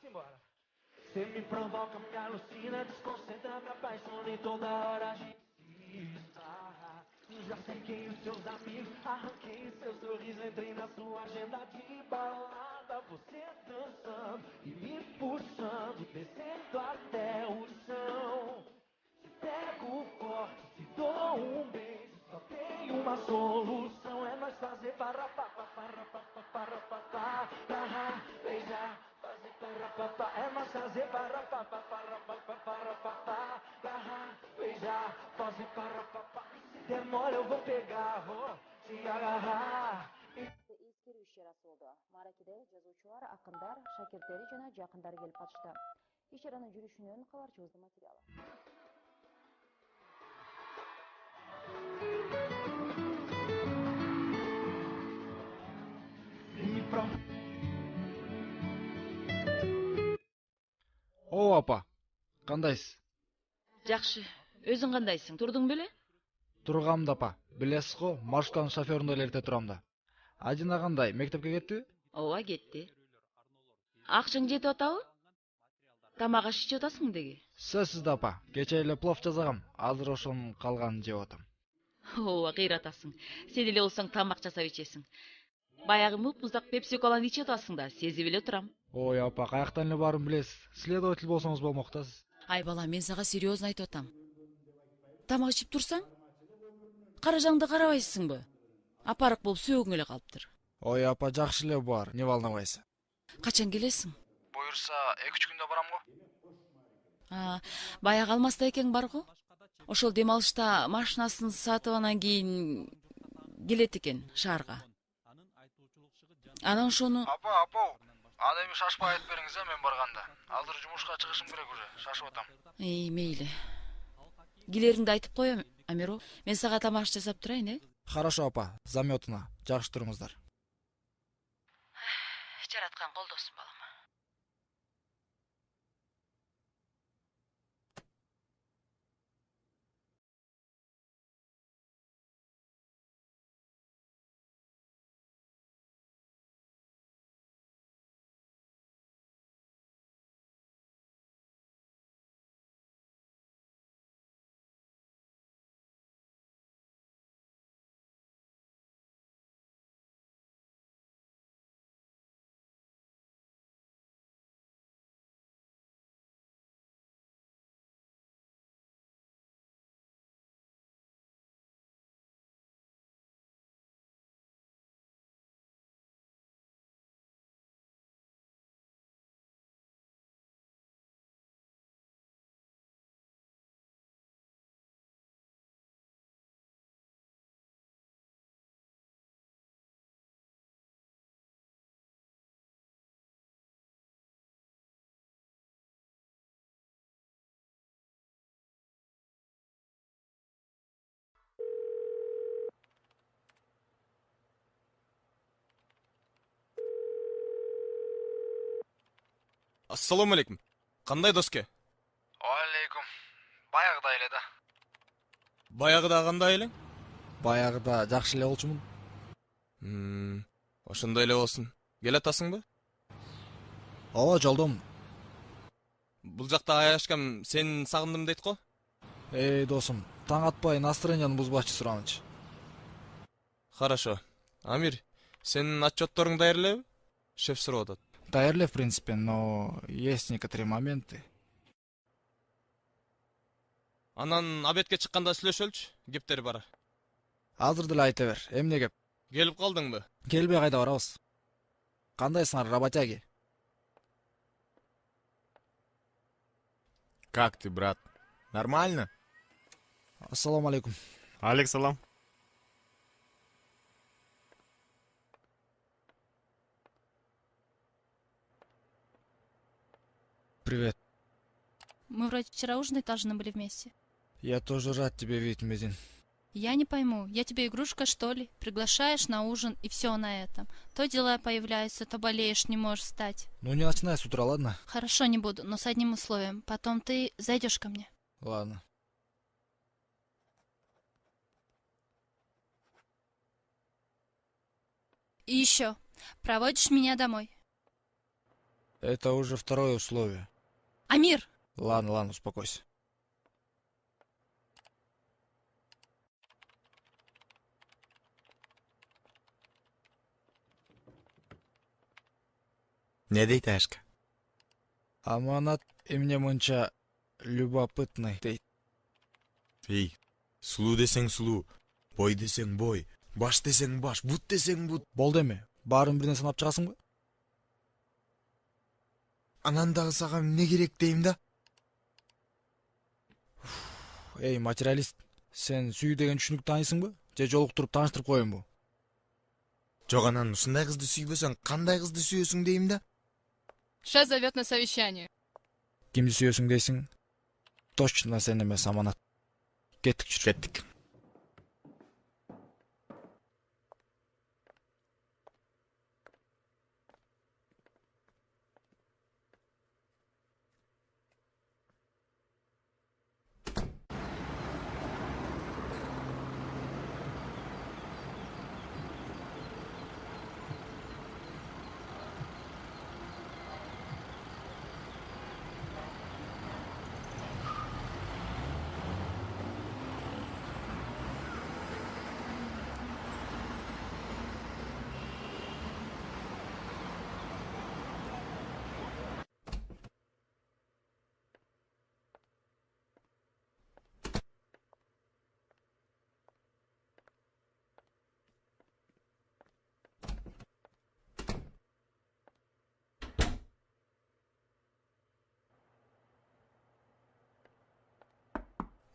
Simbora. Você me provoca, me alucina, desconcentra, me apaixona e toda hora a gente está. Já cerquei os seus amigos, arranquei o seu sorriso, entrei na sua agenda de balada. Você dançando e me puxando, descendo até o chão. Se pego forte, se dou um beijo, só tem uma solução, é nós fazer beijar, fazer é nós fazer beijar, fazer se der mole eu vou pegar, vou te agarrar. Ескерүү иш-чарасы болду. Маракиде жазуучулар, акындар, шакирттери жана жакындары келип катышты. Иш-чаранын жүрүшүнөн кабарчыбыздын материалы. О, апа, кандайсыз? Жакшы. Өзүң кандайсың? Турдуң беле? Тургам да, апа. Билесиз го, маршрутканын шоферунда эле эрте турам да. Адина кандай, мектепке кеттиби? Ооба, кетти. Акчаң жетип атабы? Тамак аш ичип атасың деги? Сөзсүз да, апа. Кече эле плов жасагам. Азыр ошонун калганын жеп атам. Ооба, кыйратасың. Сен эле болсоң тамак жасап ичесиң. Баягы муп-муздак пепси коланы ичип атасың да, сезип эле турам. Ой, апа, каяктан эле баарын билесиз. Следователь болсоңуз болмок да сиз. Ай бала, мен сага серьезно айтып атам. Тамак ичип турсаң, каражаңды карабайсыңбы? Апарык болуп сөөгүң эле калыптыр. Ой, апа, жакшы эле бар, не волновайся. Качан келесиң? Буюрса, 2-3 күндө барам го. Баягы алмаста экең бар го? Ошол дем алышта машинасын сатып анан кийин келет экен шаарга. Анан ошону... Апа, аны эми шашпай айтып бериңиз, мен барганда. Азыр жумушка чыгышым керек уже, шашып атам. Мейли. Келериңди айтып коем, Амиро. Мен сага тамак жасап турайын, Хорошо, апа, заметуна. Жакшы туруңуздар. Жараткан колдосун, балам. Ассаламу алейкум. Кандай доске? Алейкум. Баягыда эле да. Баягыда кандай элең? Баягыда жакшы эле болчумун. Ошондой эле болсун. Келе атасыңбы? Ооба, жолдомун. Бул жакта аяшкам сени сагындым дейт го. Досум, таң атпай настроениянı бузбачы сурамынчы. Хорошо. Амир, сенин отчетторуң даярелеби? Шеф сурап атат. Даяреле, в принципе, но есть некоторые моменты. Анан обедке чыкканда сүйлөшөлүчү, кептери бар. Азыр деле айта бер, эмне кеп? Келип калдыңбы? Келбей кайда барабыз? Кандайсыңар, работяги? Как ты, брат? Нормально? Ассаламу алейкум. Алейкум. Привет. Мы вроде вчера ужинать должны были вместе. Я тоже рад тебя видеть, Медин. Я не пойму, я тебе игрушка, что ли? Приглашаешь на ужин, и все на этом. То дела появляются, то болеешь, не можешь встать. Ну не начинай с утра, ладно? Хорошо, не буду, но с одним условием. Потом ты зайдешь ко мне. Ладно. И еще, проводишь меня домой. Это уже второе условие. Амир! Ладно, успокойся. Не дейт Ашка? Аманат эмне мынча любопытный дейт. Эй, сулуу десең сулуу, бой десең бой, баш десең баш, бут десең бут. Болду эми, баарын бирден санап чыгасыңбы? Анан дагы сага эмне керек дейм да? Эй, материалист, сен сүйүү деген түшүнүктү таанысыңбы? Же жолуктуруп тааныштырып коеюнбу? Жок, анан ушундай кызды сүйбөсөң, кандай кызды сүйөсүң дейм да? Шеф зовет на совещание. Кимди сүйөсүң дейсиң? Точно сен эмес, Аманат. Кеттик, жүрү. Кеттик.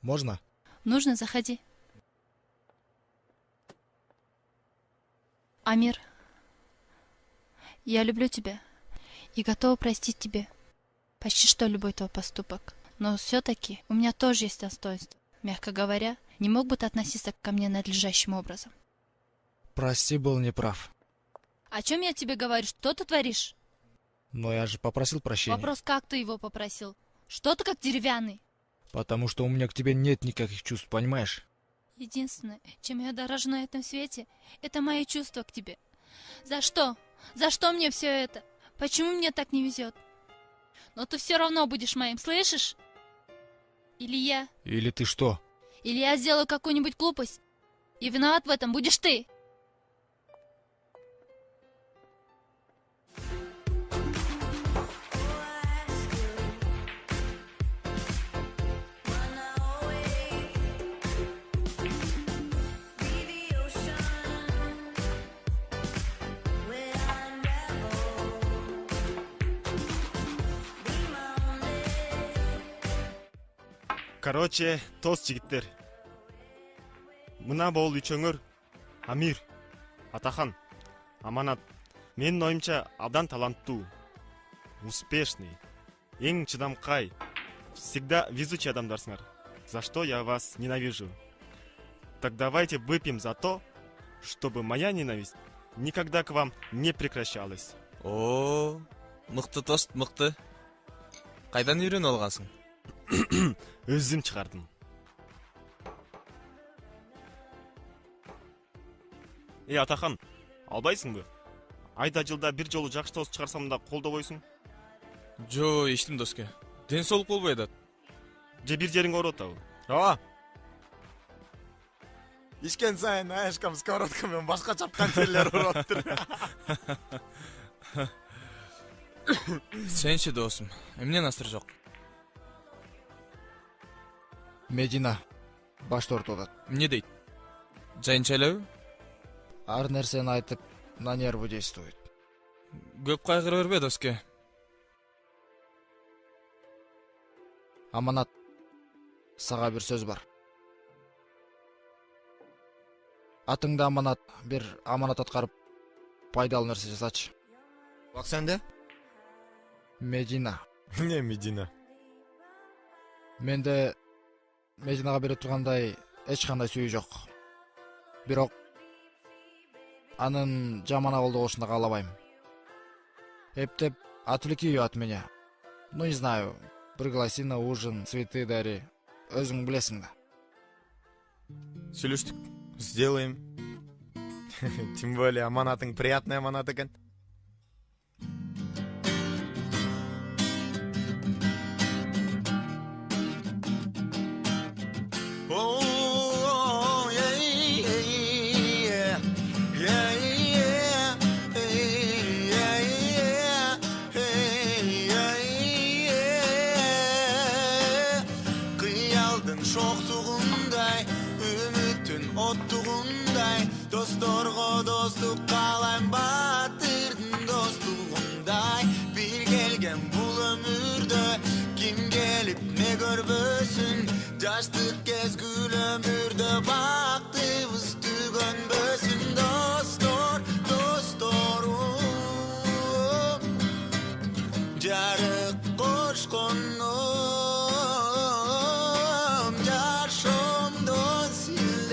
Можно? Нужно, заходи. Амир, я люблю тебя и готова простить тебе почти что любой твой поступок. Но все-таки у меня тоже есть достоинство. Мягко говоря, не мог бы ты относиться ко мне надлежащим образом. Прости, был неправ. О чем я тебе говорю? Что ты творишь? Но я же попросил прощения. Вопрос, как ты его попросил? Что ты как деревянный? Потому что у меня к тебе нет никаких чувств, понимаешь? Единственное, чем я дорожу на этом свете, это мои чувства к тебе. За что? За что мне все это? Почему мне так не везет? Но ты все равно будешь моим, слышишь? Или я? Или ты что? Или я сделаю какую-нибудь глупость, и виноват в этом будешь ты. Короче, тост жигиттер. Мына бол үчөңөр Амир, Атахан, Аманат. Менин оюмча абдан таланттуу, успешный, эң чыдамкай, всегда везучий адамдарсыңар. За что я вас ненавижу. Так давайте выпьем за то, чтобы моя ненависть никогда к вам не прекращалась. О, мыкты тост, мыкты. Кайдан үйрөнүп алгансың? Өзүм чыгардым. Атахан, албайсыңбы? Айда жылда бир жолу жакшы тост чыгарсам да колдобойсуң? Жо, иштим доске. Ден соолук болбой атат. Же бир жериң ооруп атабы? Ооба. Ичкен сайын аяшкам сковородка менен башка чапкан жерлер уруп атыптыр. Сенчи досум, эмне насыр жок? Медина баш тортуп атат. Эмне дейт? Жайынча элеби? Ар нерсени айтып, на нервы действует. Көп кайгыра бербе, доске. Аманат, сага бир сөз бар. Атыңда аманат, бир аманат аткарып, пайдалуу нерсе жасачы. Бак сенде? Медина. Не Медина? Менде Мединага бере тургандай эч кандай сүйүү жок. Бирок анын жаман абалда болушуна каалабайм. Эптеп отвлеки от меня. Ну не знаю, пригласи на ужин, цветы дари. Өзүң билесиң да. Сүйлөштүк. Сделаем. Тем более аманатың приятный аманат экен. Кыялдын шоктугундай, үмүттүн оттугундай, досторго достук каалайм, батырдын достугундай. Бир келген бул өмүрдө ким келип не көрбөсүн, жаштык кезгүл өмүрдө бактыбыз түгөнбөсүн. Достор, досторум, жарык кошконум, жашоомдо силер,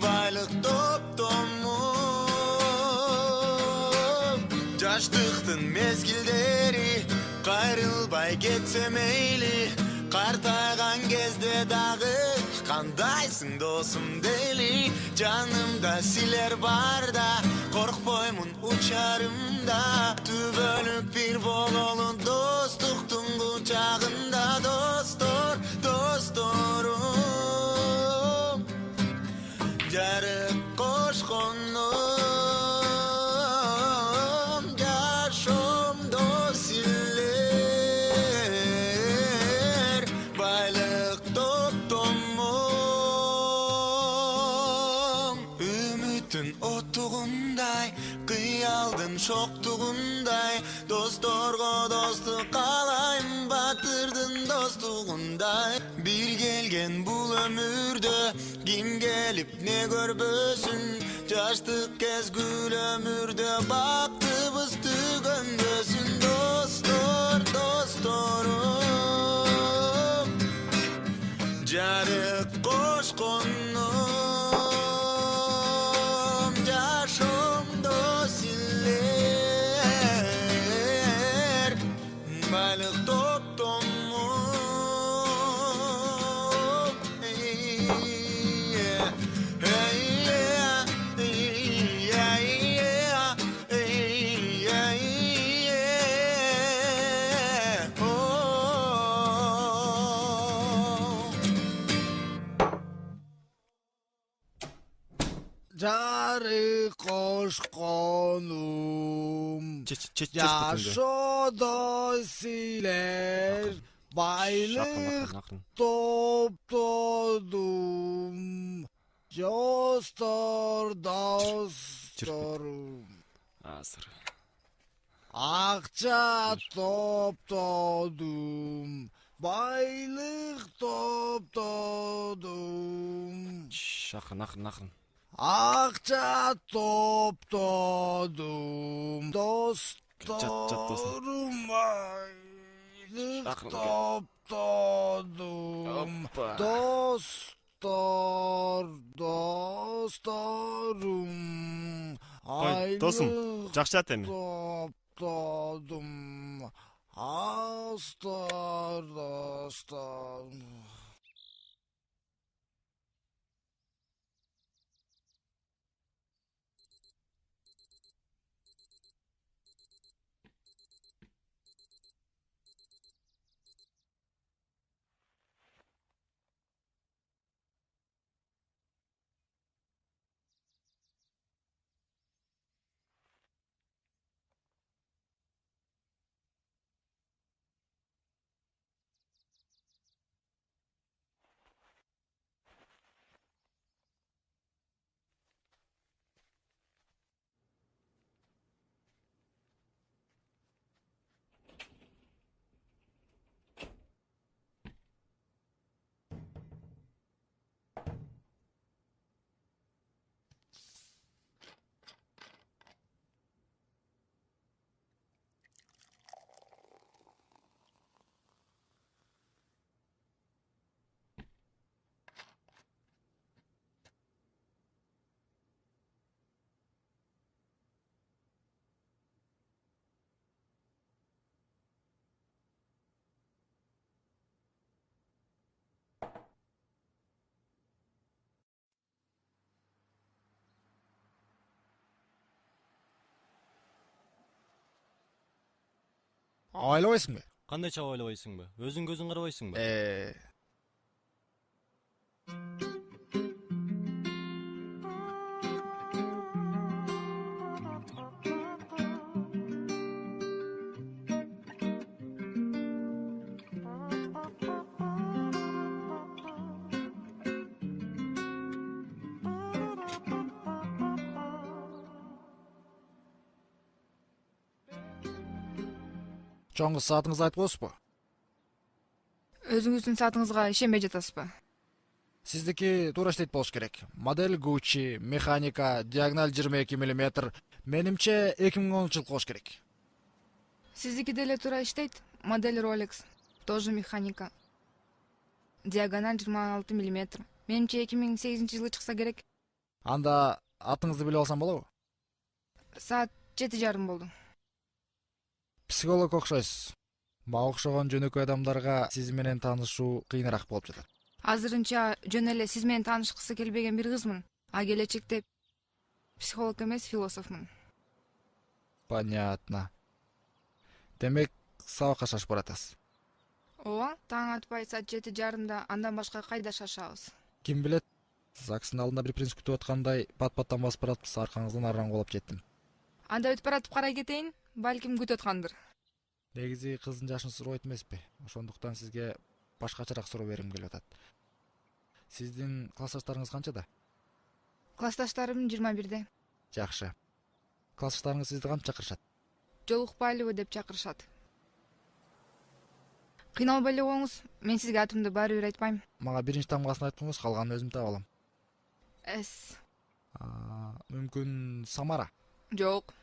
байлык топтомун. Жаштыктын мезгилдери кайрылбай кетсе мейли, картайган кезде дагы кандайсың досум дейли. Жанымда силер барда, коркпоймун учарымда, түбөлүк бир бололу достуктун кучагында. Достор, досторум, жарык кошконум, жашоомдо силер, байлык топтомун. Үмүттүн оттугундай, кыялдын шоктугундай, досторго достук каалайм, батырдын достугундай. Бир келген бул өмүрдө ким келип не көрбөсүн, жаштык кезгүл өмүрдө бактыбыз түгөнбөсүн. Достор, досторум, жарык кошконум, жашоомдо силер, байлык топтомун. Жарык кошконум, жашоодо силер, байлык топтодум. Достор, досторум, акча топтодум, байлык топтодум. Акырын. Акча топтодум, досторум, байлык топтодум. Достор, досторум, досым, жакшы жат эми. топтодум. Астор, досторум. Ойлобойсуңбу? Кандай чаба ойлобойсуңбу? Өзүң көзүң карабайсыңбы? Чоң кыз саатыңызды айтып коесузбу? Өзүңүздүн саатыңызга ишенбей жатасызбы? Сиздики туура иштейт болуш керек. Модель Gucci, механика, диагональ 22 мм. Менимче 2010 жыл болуш керек. Сиздики деле туура иштейт. Модель Rolex, тоже механика. Диагональ 26 мм. Менимче 2008 жылы чыкса керек. Анда атыңызды билип алсам болобу? Саат 7:30 болду. Психолог окшойсуз. Мага окшогон жөнөкөй адамдарга сиз менен таанышуу кыйыныраак болуп жатат. Азырынча жөн эле сиз менен таанышкысы келбеген бир кызмын. А келечекте психолог эмес, философмун. Понятно. Демек, сабакка шашып баратасыз. Ооба, таң атпай саат 7:30 андан башка кайда шашабыз? Ким билет? ЗАГСтын алдында бир принцип күтүп аткандай пат-паттан басып баратпыз, аркаңыздан араңгуулап жеттим. Анда өтүп баратып карай кетейин, балким күтүп аткандыр. Негизи кыздын жашын суройт эмеспи? Ошондуктан сизге башкачараак суроо бергим келип атат. Сиздин классташтарыңыз канчада? Классташтарым 21-де. Жакшы. Классташтарыңыз сизди кантип чакырышат? Жолукпайлыбы деп чакырышат. Кыйналбай эле коңуз, мен сизге атымды баары бир айтпайм. Мага биринчи тамгасын айтып коңуз, калганын өзүм таап алам. С. Мүмкүн Самара? Жок.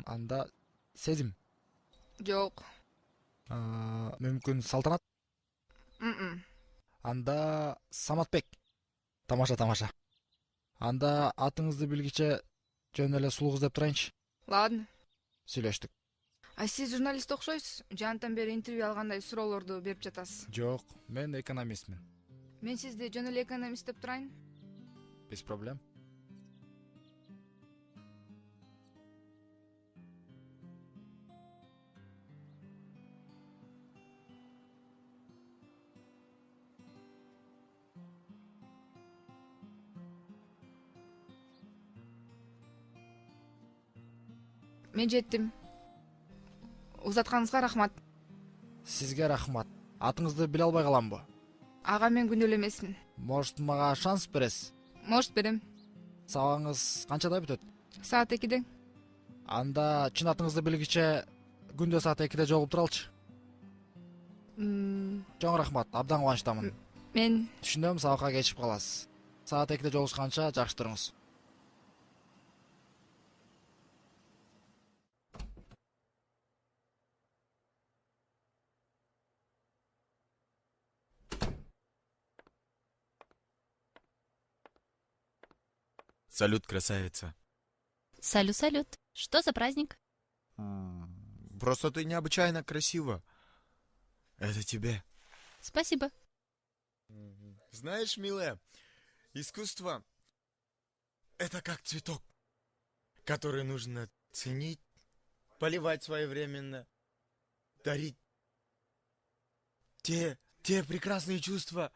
Анда Сезим? Жок. Мүмкүн Салтанат? Анда Саматбек? Тамаша. Анда атыңызды билгиче жөн эле сулуу кыз деп турайынчы. Ладно. Сүйлөштүк. А сиз журналист окшойсуз. Жанатан бери интервью алгандай суроолорду берип жатасыз. Жок, мен экономистмин. Мен сизди жөн эле экономист деп турайын. Без проблем. Мен жеттим. Узатканыңызга рахмат. Сизге рахмат. Атыңызды биле албай каламбы? Ага, мен күнөөлүү эмесмин. Может, мага шанс бересиз? Может, берем. Сабагыңыз канчада бүтөт? Саат 2-де. Анда чын атыңызды билгиче күндө саат 2-де жолугуп туралычы. Чоң рахмат, абдан кубанычтамын. Мен Түшүнөм, сабакка кечип каласыз. Саат 2-де жолугушканча жакшы туруңуз. Салют, красавица. Салют. Что за праздник? Просто ты необычайно красива. Это тебе. Спасибо. Знаешь, милая, искусство — это как цветок, который нужно ценить, поливать своевременно, дарить те прекрасные чувства,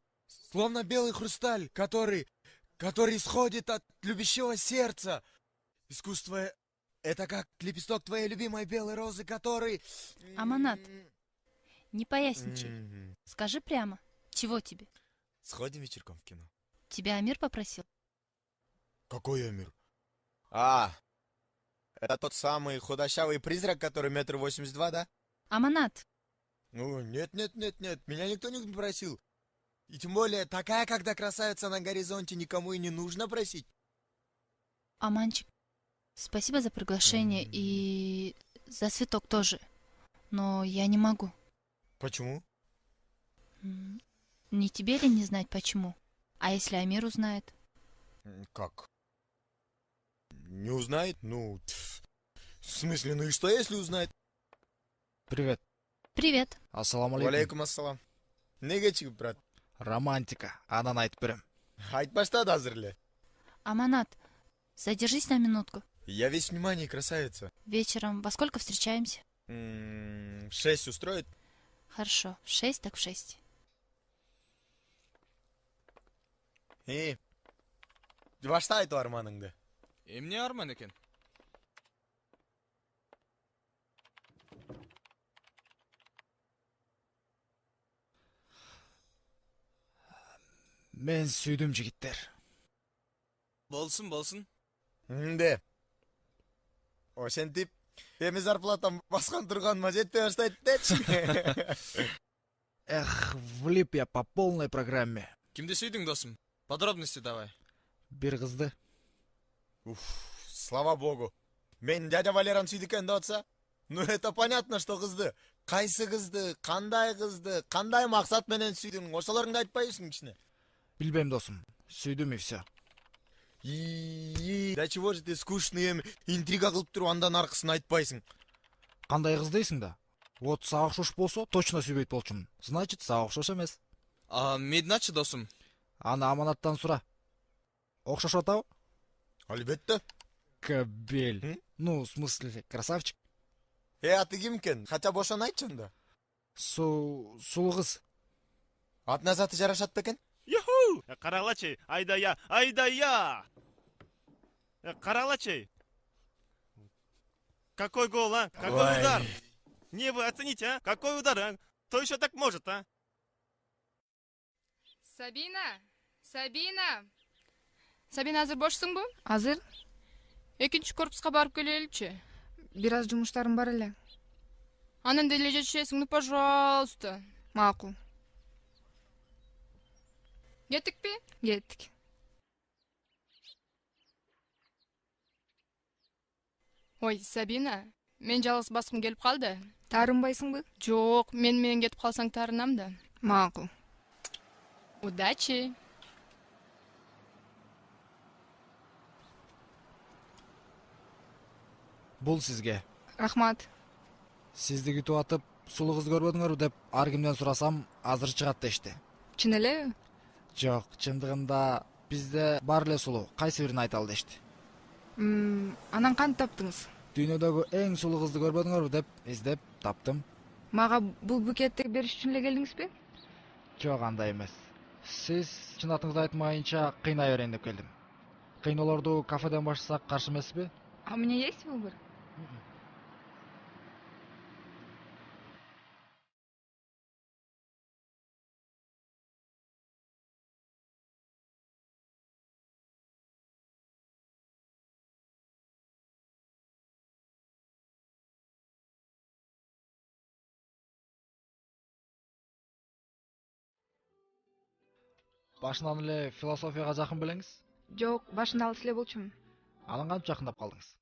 словно белый хрусталь, который исходит от любящего сердца. Искусство — это как лепесток твоей любимой белой розы, который... Аманат, не поясничай. Скажи прямо, чего тебе? Сходим вечерком в кино. Тебя Амир попросил? Какой Амир? Это тот самый худощавый призрак, который 1,82 м, да? Аманат. Ну, нет, меня никто не просил. И тем более, такая, когда красавица на горизонте, никому и не нужно просить. Аманчик, спасибо за приглашение и за цветок тоже. Но я не могу. Почему? Не тебе ли не знать почему? А если Амир узнает? Как? Не узнает? В смысле, ну и что, если узнает? Привет. Привет. Ассаламу алейкум. Алейкум ассалам. Неге чыгып, брат? Романтика. Анан айтып берем. Айтпаштады азыр эле. Аманат, задержись на минутку. Я весь внимание, красавица. Вечером во сколько встречаемся? 6 устроит? Хорошо, в 6 так в 6. Башта айту арманыңды. Эмне арман экен? Мен сүйдүм жигиттер. Болсын. Де. Ошентип, эми зарплатам баскан турганма жетпей баштайт дечи. Эх, влип я по полной программе. Кимди сүйдүң, досум? Подробности давай. Бир кызды. Слава богу. Мен дядя Валеран сүйдү экен деп атса? Ну это понятно, что кызды. Кайсы кызды, кандай максат менен сүйдүң? Ошолоруңду айтпайсың кичине. Билбейм, досум. Сүйдүм и все. Да чего же ты скучный эми интрига кылып туруп андан аркысын айтпайсың? Кандай кыз дейсиң да? Вот сага окшош болсо, точно сүйбөйт болчумун. Значит, сага окшош эмес. Медначы, досум? Аны аманаттан сура. Окшош атабы? Албетте. Кабель. Ну, в смысле, красавчик. Аты ким экен? Хотя бошон айтчы анда. Сулуу кыз. Атына заты жарашат бекен? Юху! Каралачы, айдая! Каралачы! Какой гол, а? Какой удар? Не вы оцените, а? Какой удар, а? Кто еще так может, а? Сабина, азыр бошсуңбу? Азыр? Экинчи корпуска барып келеличи. Бир аз жумуштарым бар эле. Анан деле жетишесиң, ну пожалуйста. Макул. Кеттикпи? Кеттик. Ой, Сабина, мен жалгыз баскым келип калды. Таарынбайсыңбы? Жок, мен менен кетип калсаң таарынам да. Макул. Удачи. Бул сизге. Рахмат. Сизди күтүп атып, сулуу кызды көрбөдүңөрбү деп ар кимден сурасам, азыр чыгат дешти. Чын элеби? Жок, чындыгында бизде бар эле сулуу, кайсы бирин айталы дешти. Анан кантип таптыңыз? Дүйнөдөгү эң сулуу кызды көрбөдүңөрбү деп издеп таптым. Мага бул букетти бериш үчүн эле келдиңизби? Жок, андай эмес. Сиз чын атыңызды айтмайынча кыйнай берейин деп келдим. Кыйноолорду кафеден баштасак каршы эмессизби? А у меня есть выбор? Башынан эле философияга жакын белеңиз? Жок, башында алыс эле болчумун. Анан кантип жакындап калдыңыз?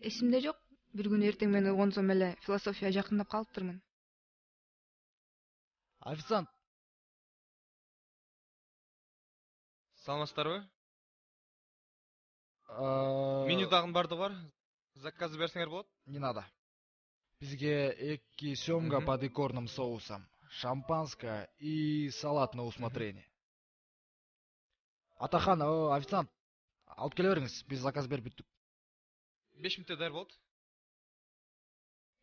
Эсимде жок. Бир күнү эртең менен уйгонсом эле философияга жакындап калыптырмын. Официант. Саламатсыздарбы? Менюдагы барды бар. Заказ берсеңер болот? Не надо. Бизге 2 сёмга под икорным соусом, шампанское и салат на усмотрение. Атахан, официант, алып келе бериңиз, биз заказ берип бүттүк. 5 мүнөттө даяр болот.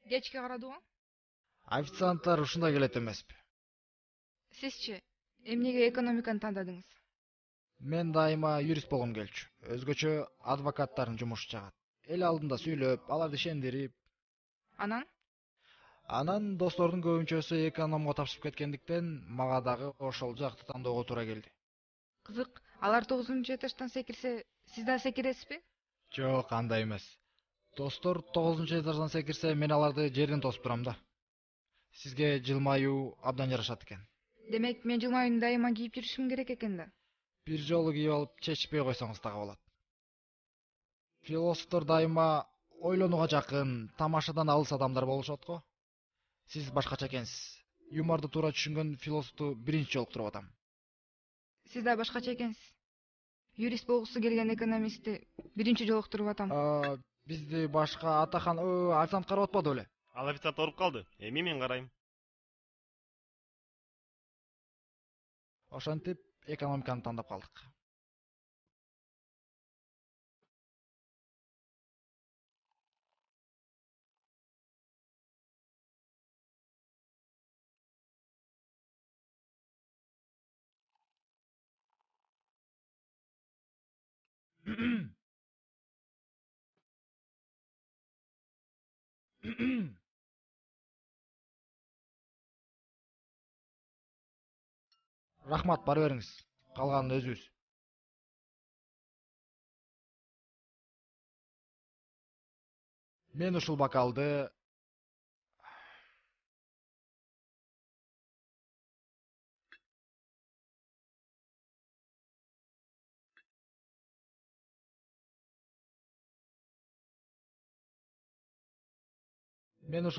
Кечке карадыбы? Официанттар ушундай келет эмеспи? Сизчи, эмнеге экономиканы тандадыңыз? Мен дайыма юрист болгум келчү. Өзгөчө адвокаттардын жумушу жагат. Эл алдында сүйлөп, аларды ишендирип. Анан достордун көбүнчөсү экономго тапшырып кеткендиктен, мага дагы ошол жакты тандоого туура келди. Кызык, алар 9-этаждан секирсе, сиз да секиресизби? Жок, андай эмес. Достор 9-этаждан секирсе, мен аларды жерден тосуп турам да. Сизге жылмаюу абдан жарашат экен. Демек, мен жылмаюуну дайыма кийип жүрүшүм керек экен да. Бир жолу кийип алып чечпей койсоңуз дагы болот. Философтор дайыма ойлонууга жакын, тамашадан алыс адамдар болушот го. Сиз башкача экенсиз. Юморду туура түшүнгөн философту биринчи жолуктуруп атам. Сиз да башкача экенсиз. Юрист болгусу келген экономистти биринчи жолуктуруп атам. Бизди башка Атахан официант карап атпады беле? Ал официант ооруп калды. Эми мен карайм. Ошентип экономиканы тандап калдык. Рахмат, бара бериңиз. Калганын өзүбүз. Мен ушул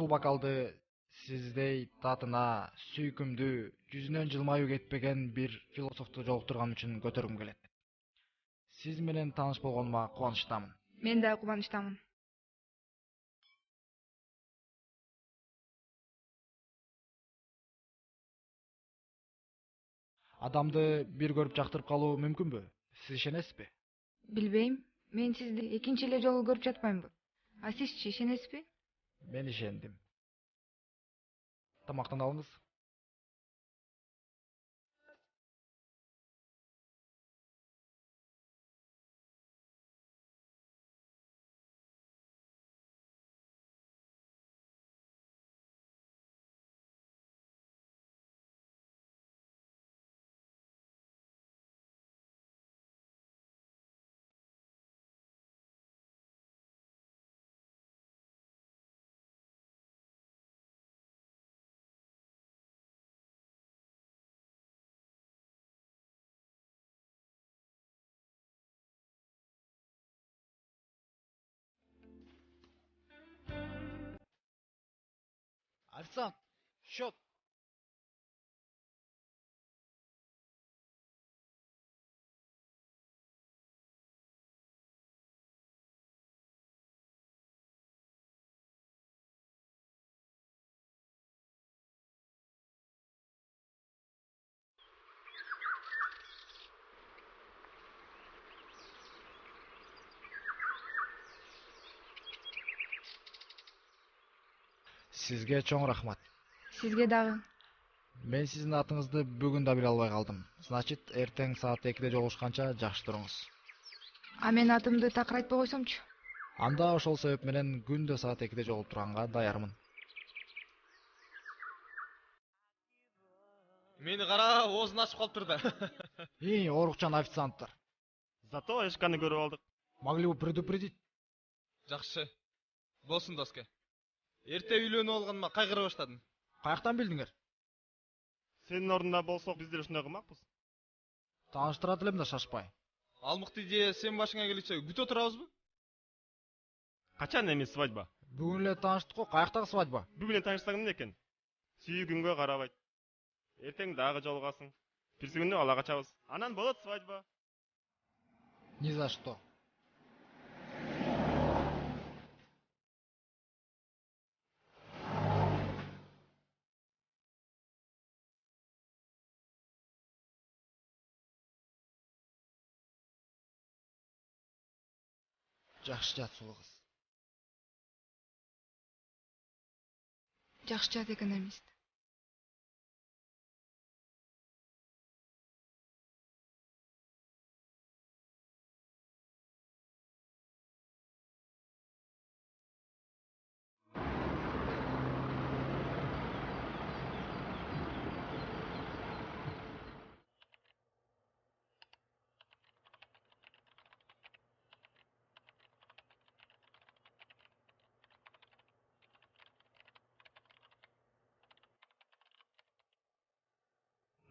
бокалды сиздей татына, сүйкүмдүү, жүзүнөн жылмаюу кетпеген бир философту жолуктурган үчүн көтөргүм келет. Сиз менен тааныш болгонума кубанычтамын. Мен да кубанычтамын. Адамды бир көрүп жактырып калуу мүмкүнбү? Сиз ишенесизби? Билбейм. Мен сизди экинчи эле жолу көрүп жатпаймынбы? А сизчи ишенесизби? Мен ишендим. Тамактан алыңыз. Официант, счет. Сизге чоң рахмат. Сизге дагы. Мен сиздин атыңызды бүгүн да биле албай калдым. Значит, эртең саат 2-де жолугушканча жакшы туруңуз. А мен атымды такыр айтпай койсомчу? Анда ошол себеп менен күндө саат 2-де жолугуп турганга даярмын. Мени кара, оозун ачып калыптыр да. Орукчан официанттар. Зато эшканы көрүп алдык. Могли бы предупредить. Жакшы. Болсун доске. Эрте үйлөнүп алганыма кайгыра баштадым. Каяктан билдиңер? Сенин ордуңда болсок биз деле ушундай кылмакпыз. Тааныштырат элем да шашпай. Ал мыкты идея сен башыңа келишсе күтө турабызбы? Качан эми свадьба? Бүгүн эле тааныштык го, каяктагы свадьба? Бүгүн эле таанышсаң эмне экен? Сүйгүнгө карабайт. Эртең дагы жолугасың. Бирси күнү ала качабыз. Анан болот свадьба. Ни за что. Жакшы жат, сулуу кыз. Жакшы жат экономист.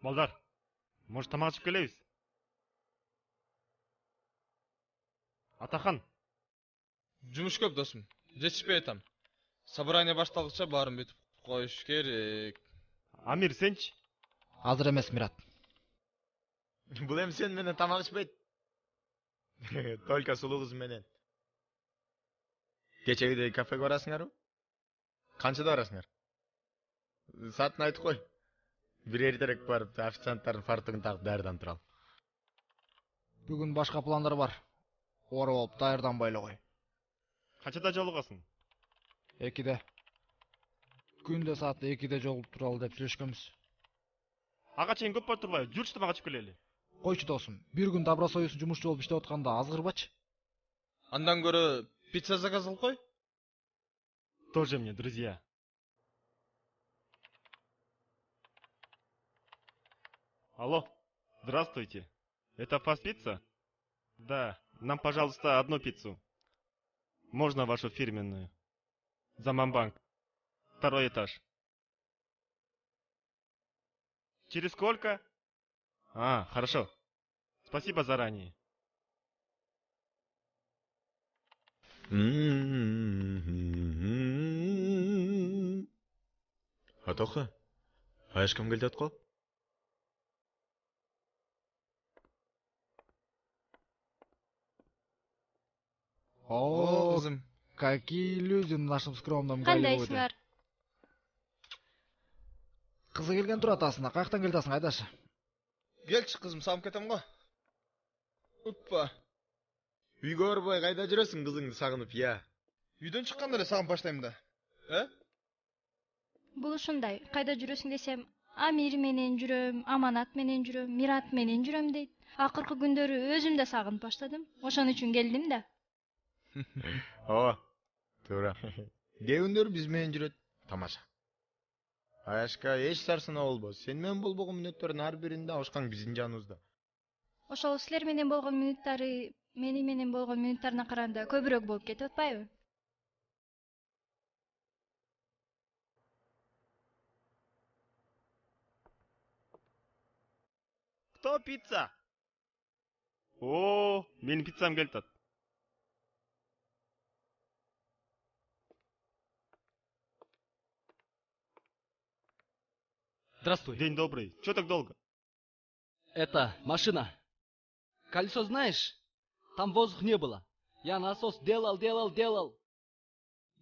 Балдар, может тамак ичип келебиз? Атахан. Жумуш көп досум. Жетишпей атам. Собрание башталгыча баарын бүтүп коюш керек. Амир, сенчи? Азыр эмес, Мират. Бул эми сен менен тамак ичпейт. Только сулуу кыз менен. Кечегидей кафеге барасыңарбы? Канчада барасыңар? Саатын айтып кой. Бир эртерээк барып, официанттардын фартугун тагып даярданып туралым. Бүгүн башка пландар бар. Оор болуп даярданбай эле кой. Канчада жолугасың? 2-де. Күндө саат 2-де жолугуп туралы деп сүйлөшкөнбүз. Ага чейин көп болуп турбайбы? Жүрчү тамак ичип келели. Койчу досум, бир күн Добросоюз жумушчу болуп иштеп атканда азгырбачы. Андан көрө пицца заказ кылып кой. Тоже мне, друзья. Алло, здравствуйте. Это Фаст Пицца? Да, нам, пожалуйста, одну пиццу. Можно вашу фирменную? Заманбанк. 2-й этаж. Через сколько? Хорошо. Спасибо заранее. Атоха, ешкім келді атқол? О, кызым. какие люди в нашем скромном Кандай Голливуде. сыңар? Кызы келген турат асына, каяктан келдасың, айдашы. Келчи кызым, салып кетем го. Утпа. Үйге барбай қайда жүресің қызыңды сағынып, я? Үйдөн чыкканда эле сагынып баштайм да. Бул ушундай, кайда жүрөсүң десем, Амир менен жүрөм, Аманат менен жүрөм, Мират менен жүрөм дейт. Акыркы күндөрү өзүм да сагынып баштадым. Ошон үчүн келдим да. О, туура. Кээ күндөр биз менен жүрөт. Тамаша. Аяшка эч сарсына болбос. Сен менен болбогон мүнөттөрдүн ар биринде авышкаң биздин жаныбызда. Ошол силер менен болгон мүнөттөрү мени менен болгон мүнөттөрүнө караганда көбүрөөк болуп кетип атпайбы? Кто пицца? О, менин пиццам келтат. Здравствуй. День добрый. Чё так долго? Это машина. Колесо знаешь? Там воздух не было. Я насос делал.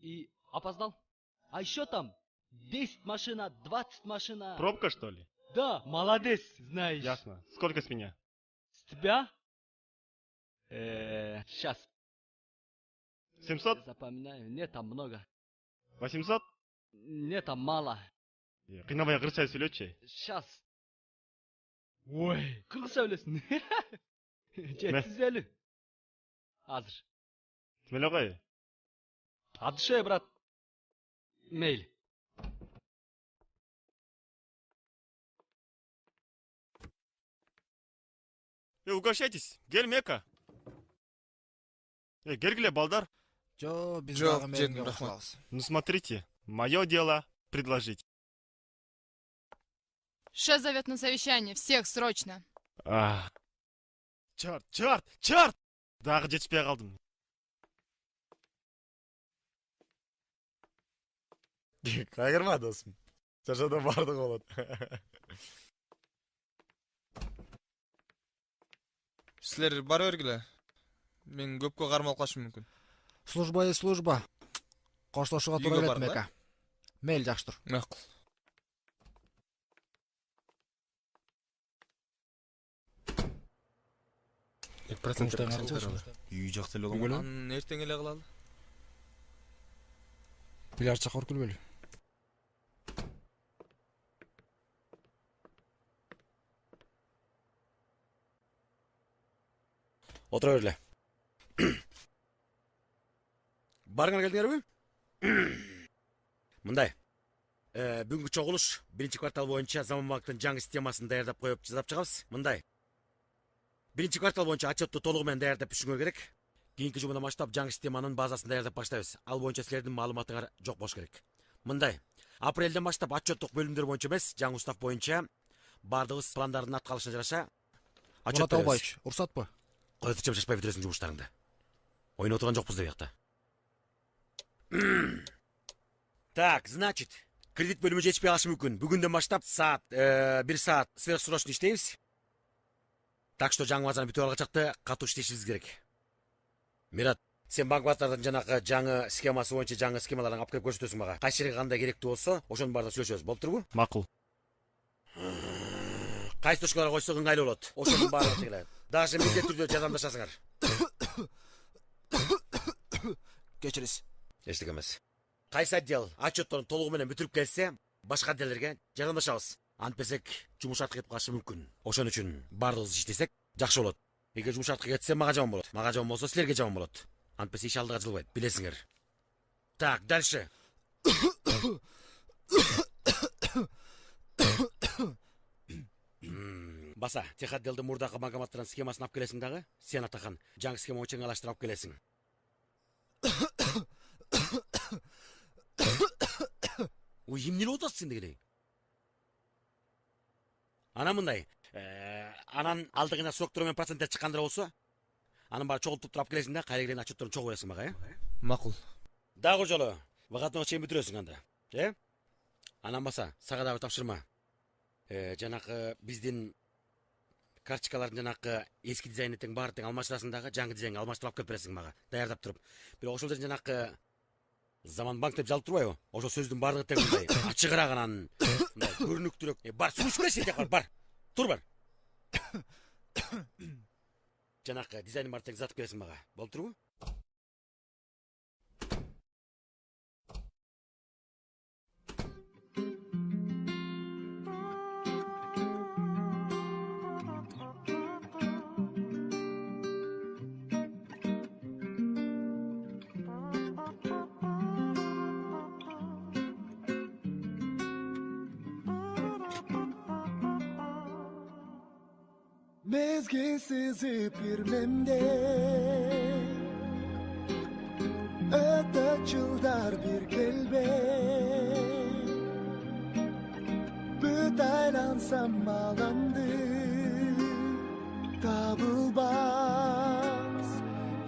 И опоздал. А еще там 10 машина, 20 машина. Пробка, что ли? Да, молодец, знаешь. Ясно. Сколько с меня? С тебя? Сейчас. 700? Запоминаю. Нет, там много. 800? Нет, там мало. Кыйнабай кыргызча сүйлөчү. Сейчас. Ой, кыргызча билесиң. 750. Азыр. Тимеле кой. От души, брат. Мейли. Угощайтесь. Гель мека. Гелгиле, балдар. Жо, биз Жок, дагы жедим, менге рахмат. кошулабыз. Ну смотрите, мое дело предложить. Шеф зовет на совещание. Всех срочно. Черт! Дагы жетишпей калдым. Кайгырма, досым. Жашоодо бардыгы болот. Силер бара бергиле. Мен көпкө кармалып калышым мүмкүн. Служба и служба. Коштошууга туура Үйгө келет бар да? Мека. Мейли, жакшы тур. Макул. Үй жакта эле болгон. Анын эртең эле кылалы. Бильярд жакка өркүлбөлү. Отура берле. Барыңар келдиңерби? Мындай. Бүгүнкү чогулуш 1-квартал боюнча Заманбанктын жаңы системасын даярдап коюп жасап чыгабыз. Мындай. 1-квартал боюнча отчетту толугу менен даярдап түшүңөр керек. Кийинки жумадан баштап жаңы системанын базасын даярдап баштайбыз. Ал боюнча силердин маалыматыңар жок болуш керек. Мындай. Апрелден баштап отчеттук бөлүмдөр боюнча эмес, жаңы устав боюнча бардыгыбыз пландардын аткарылышына жараша отчет Албайчы, уруксатпы? Койдучам шашпай бүтүрөсүң жумуштарыңды. Ойноп отурган жокпуз деп жакта. Так, значит, кредит бөлүмү жетишпей калышы мүмкүн. Бүгүндөн баштап саат 1 саат сверхсрочно иштейбиз. Так что жаңы базаны бүтүп алгачакты катуу иштешибиз керек. Мират, сен банкоматтардын жанакы жаңы схемасы боюнча жаңы схемаларын алып келип көрсөтөсүң мага. Кайсы жерге кандай керектүү болсо, ошонун баардыгын сүйлөшөбүз. Болуп турбу? Макул. Кайсы точкаларга койсок ыңгайлуу болот. Ошонун баардыгын чыгылат. Даже милдеттүү түрдө жардамдашасыңар. Кечириз. Эчтеке эмес. Кайсы отдел отчетторун толугу менен бүтүрүп келсе, башка отделдерге жардамдашабыз. Антпесек жумуш артка кетип калышы мүмкүн. Ошон үчүн бардыгыбыз иштесек жакшы болот. Эгер жумуш артка кетсе мага жаман болот. Мага жаман болсо силерге жаман болот. Антпесе иш алдыга жылбайт, билесиңер. Так, дальше. Баса, техотделди мурдакы банкоматтын схемасын алып келесиң дагы. Сен Атахан, жаңы схема боюнча алыштырып келесиң. Ой, эмне болуп атасың дегелей? Ана мындай, анан алдыгына сроктор менен проценттер чыккандар болсо, анын баары чогултуп туруп келесиң да, кайра отчетторун чогуу коесуң мага, Макул. Дагы жолу, вакытына чейин бүтүрөсүң анда, Анан баса, сага дагы тапшырма. Жанакы биздин карточкалардын жанакы эски дизайны тең баары тең алмаштырасың дагы, жаңы дизайнга алмаштырып алып келип бересиң мага, даярдап туруп. Бирок ошол жерден жанакы Заманбанк деп жалып турбайбы? Ошо сөздүн баардыгы тең мындай ачыгыраак анан мындай көрүнүктүүрөөк. Бар, сунуш көрөсүң тек бар. Тур бар. Жанакы дизайн баары тең затып келесиң мага. Болуп турбу? Mezgilsiz ipirmemde Öte çıldar bir kelbe Bütaylansam malandı Tabılmaz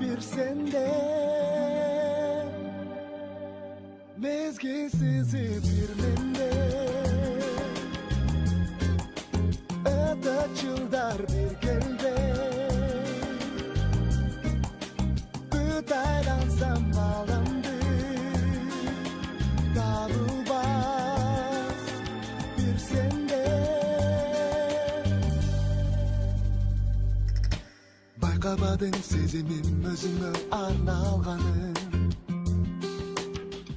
bir sende Mezgilsiz ipirmemde Çıldar bir kelbe Bütaylansam bağlandı Dağılmaz bir sende Baykamadın sezimim özüme arnalganı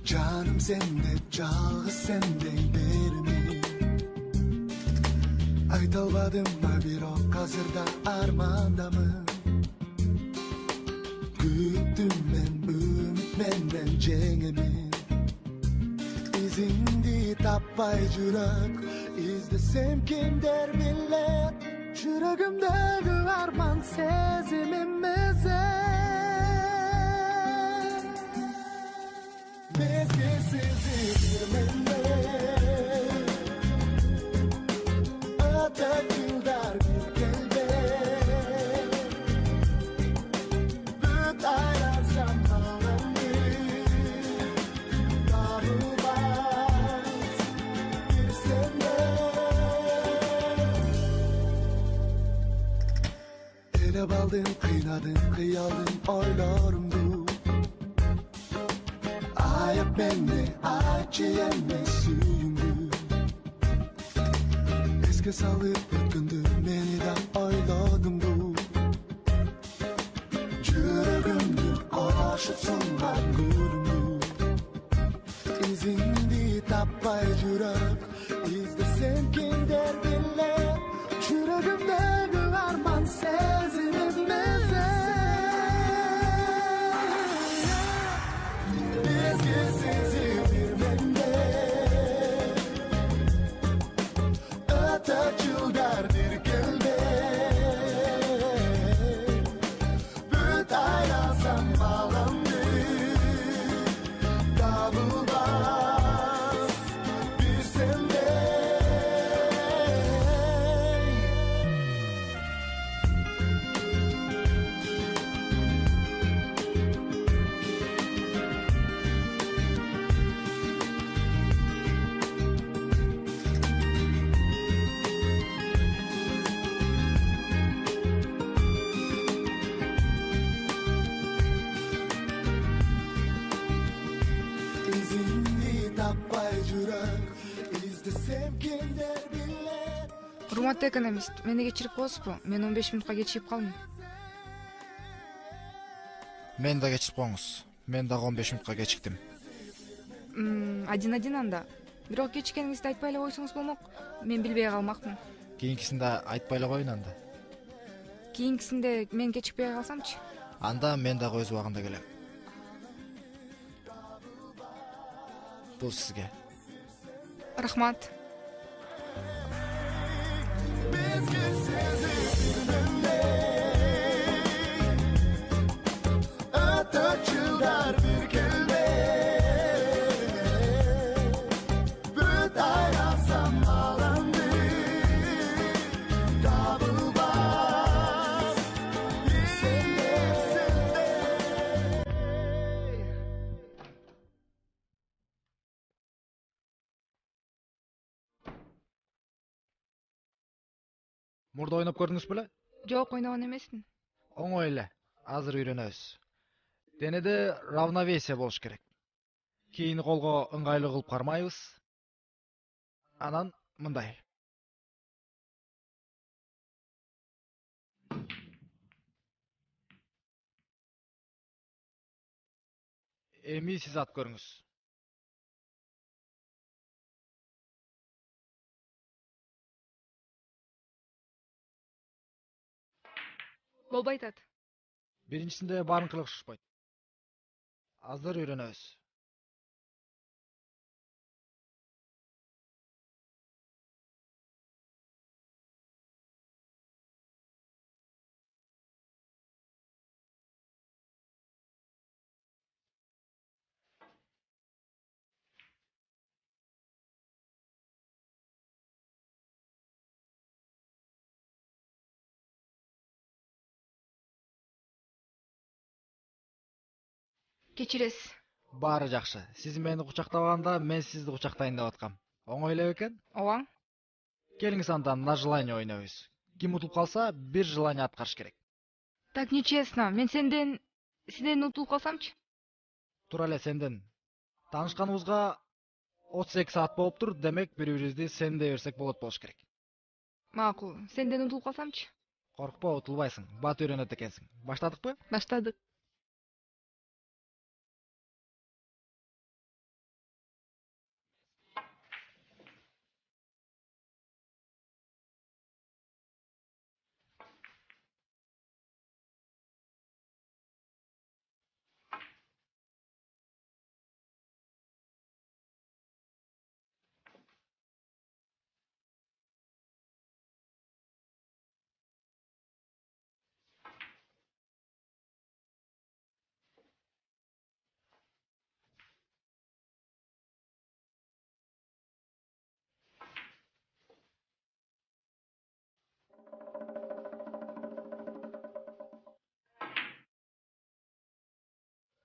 Canım sende, çalgı sende derimi Aytalmadım mı bir o kazırda armandamı Güttüm men ümit menden cengimi İzindi tappay yürek İzlesem kim der millet Yüreğimdeki arman sezimim mezer Mezgilsiz ipirmemde Çıldar bir kelbe Bütaylansam bağlandı Dağılmaz bir sende Elep aldın, kıynadın, kıyaldın oylarımdı Ayıp bende, acı yemme suyumdu Eske salıp ötkündü beni de oyladım bu Yüreğimdir aşıp sondan gülümdü İzindi tappay yürek İzlesem kim der bile Yüreğimdeki arman sezilip mezer Mezgilsiz ipirmemde Çıldar bir kelbe Bütaylansam bağlandı Dağılmaz bir sende Урматтуу экономист, мени кечирип коесузбу? Мен 15 минутка кечигип калдым. Мен да кечирип коюңуз. Мен дагы 15 минутка кечиктим. 1-1 анда. Бирок кечиккениңизди айтпай эле койсоңуз болмок. Мен билбей калмакмын. Кийинкисинде айтпай эле коеюн анда. Кийинкисинде мен кечикпей калсамчы? Анда мен дагы өз убагында келем. Бул сизге. Рахмат. Мурда ойноп көрдүңүз беле? Жок, ойногон эмесмин. Оңой эле. Азыр үйрөнөбүз. Денеде равновесие болуш керек. Кийини колго ыңгайлуу кылып кармайбыз. Анан мындай. Эми сиз ат көрүңүз. Болбой атат. Биринчисинде барынкылык шушпайт. Азыр үйрөнөбүз. Кечиресиз. Баары жакшы. Сиз мени кучактабаганда мен сизди кучактайын деп аткам. Оңой эле бекен? Ооба. Келиңиз андан на желание ойнойбуз. Ким утулуп калса, бир желание аткарыш керек. Так нечестно. Мен сенден утулуп калсамчы? Тура эле сенден. Таанышканыбызга 32 саат болуптур, демек бири-бирибизди сен дей берсек болот керек. Макул. Сенден утулуп калсамчы? Коркпо, утулбайсың. Бат үйрөнөт экенсиң. Баштадыкпы? Баштадык.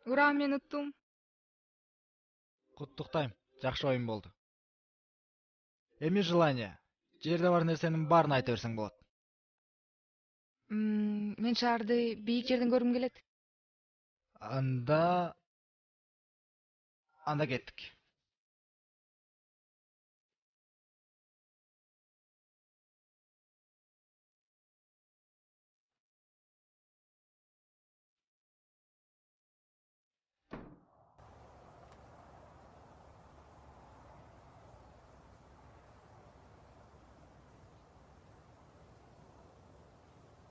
Ура, мен уттум. Куттуктайм. Жакшы оюн болду. Эми желание. Жерде бар нерсенин баарын айта берсең болот. Мен шаарды бийик жерден көргүм келет. Анда кеттик.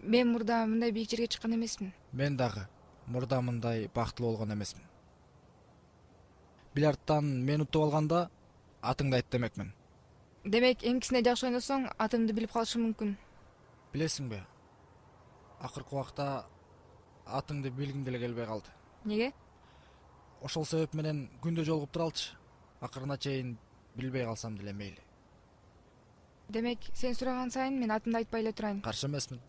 Мен мурда мындай бийик жерге чыккан эмесмин. Мен дагы мурда мындай бактылуу болгон эмесмин. Бильярдтан мен утуп алганда атыңды айт демекмин. Демек, эмкисине жакшы ойносоң, атымды билип калышым мүмкүн. Билесиңби? Акыркы убакта атыңды билгим деле келбей калды. Неге? Ошол себеп менен күндө жолугуп туралчы. Акырына чейин билбей калсам деле мейли. Демек, сен сураган сайын мен атымды айтпай эле турайын. Каршы эмесмин.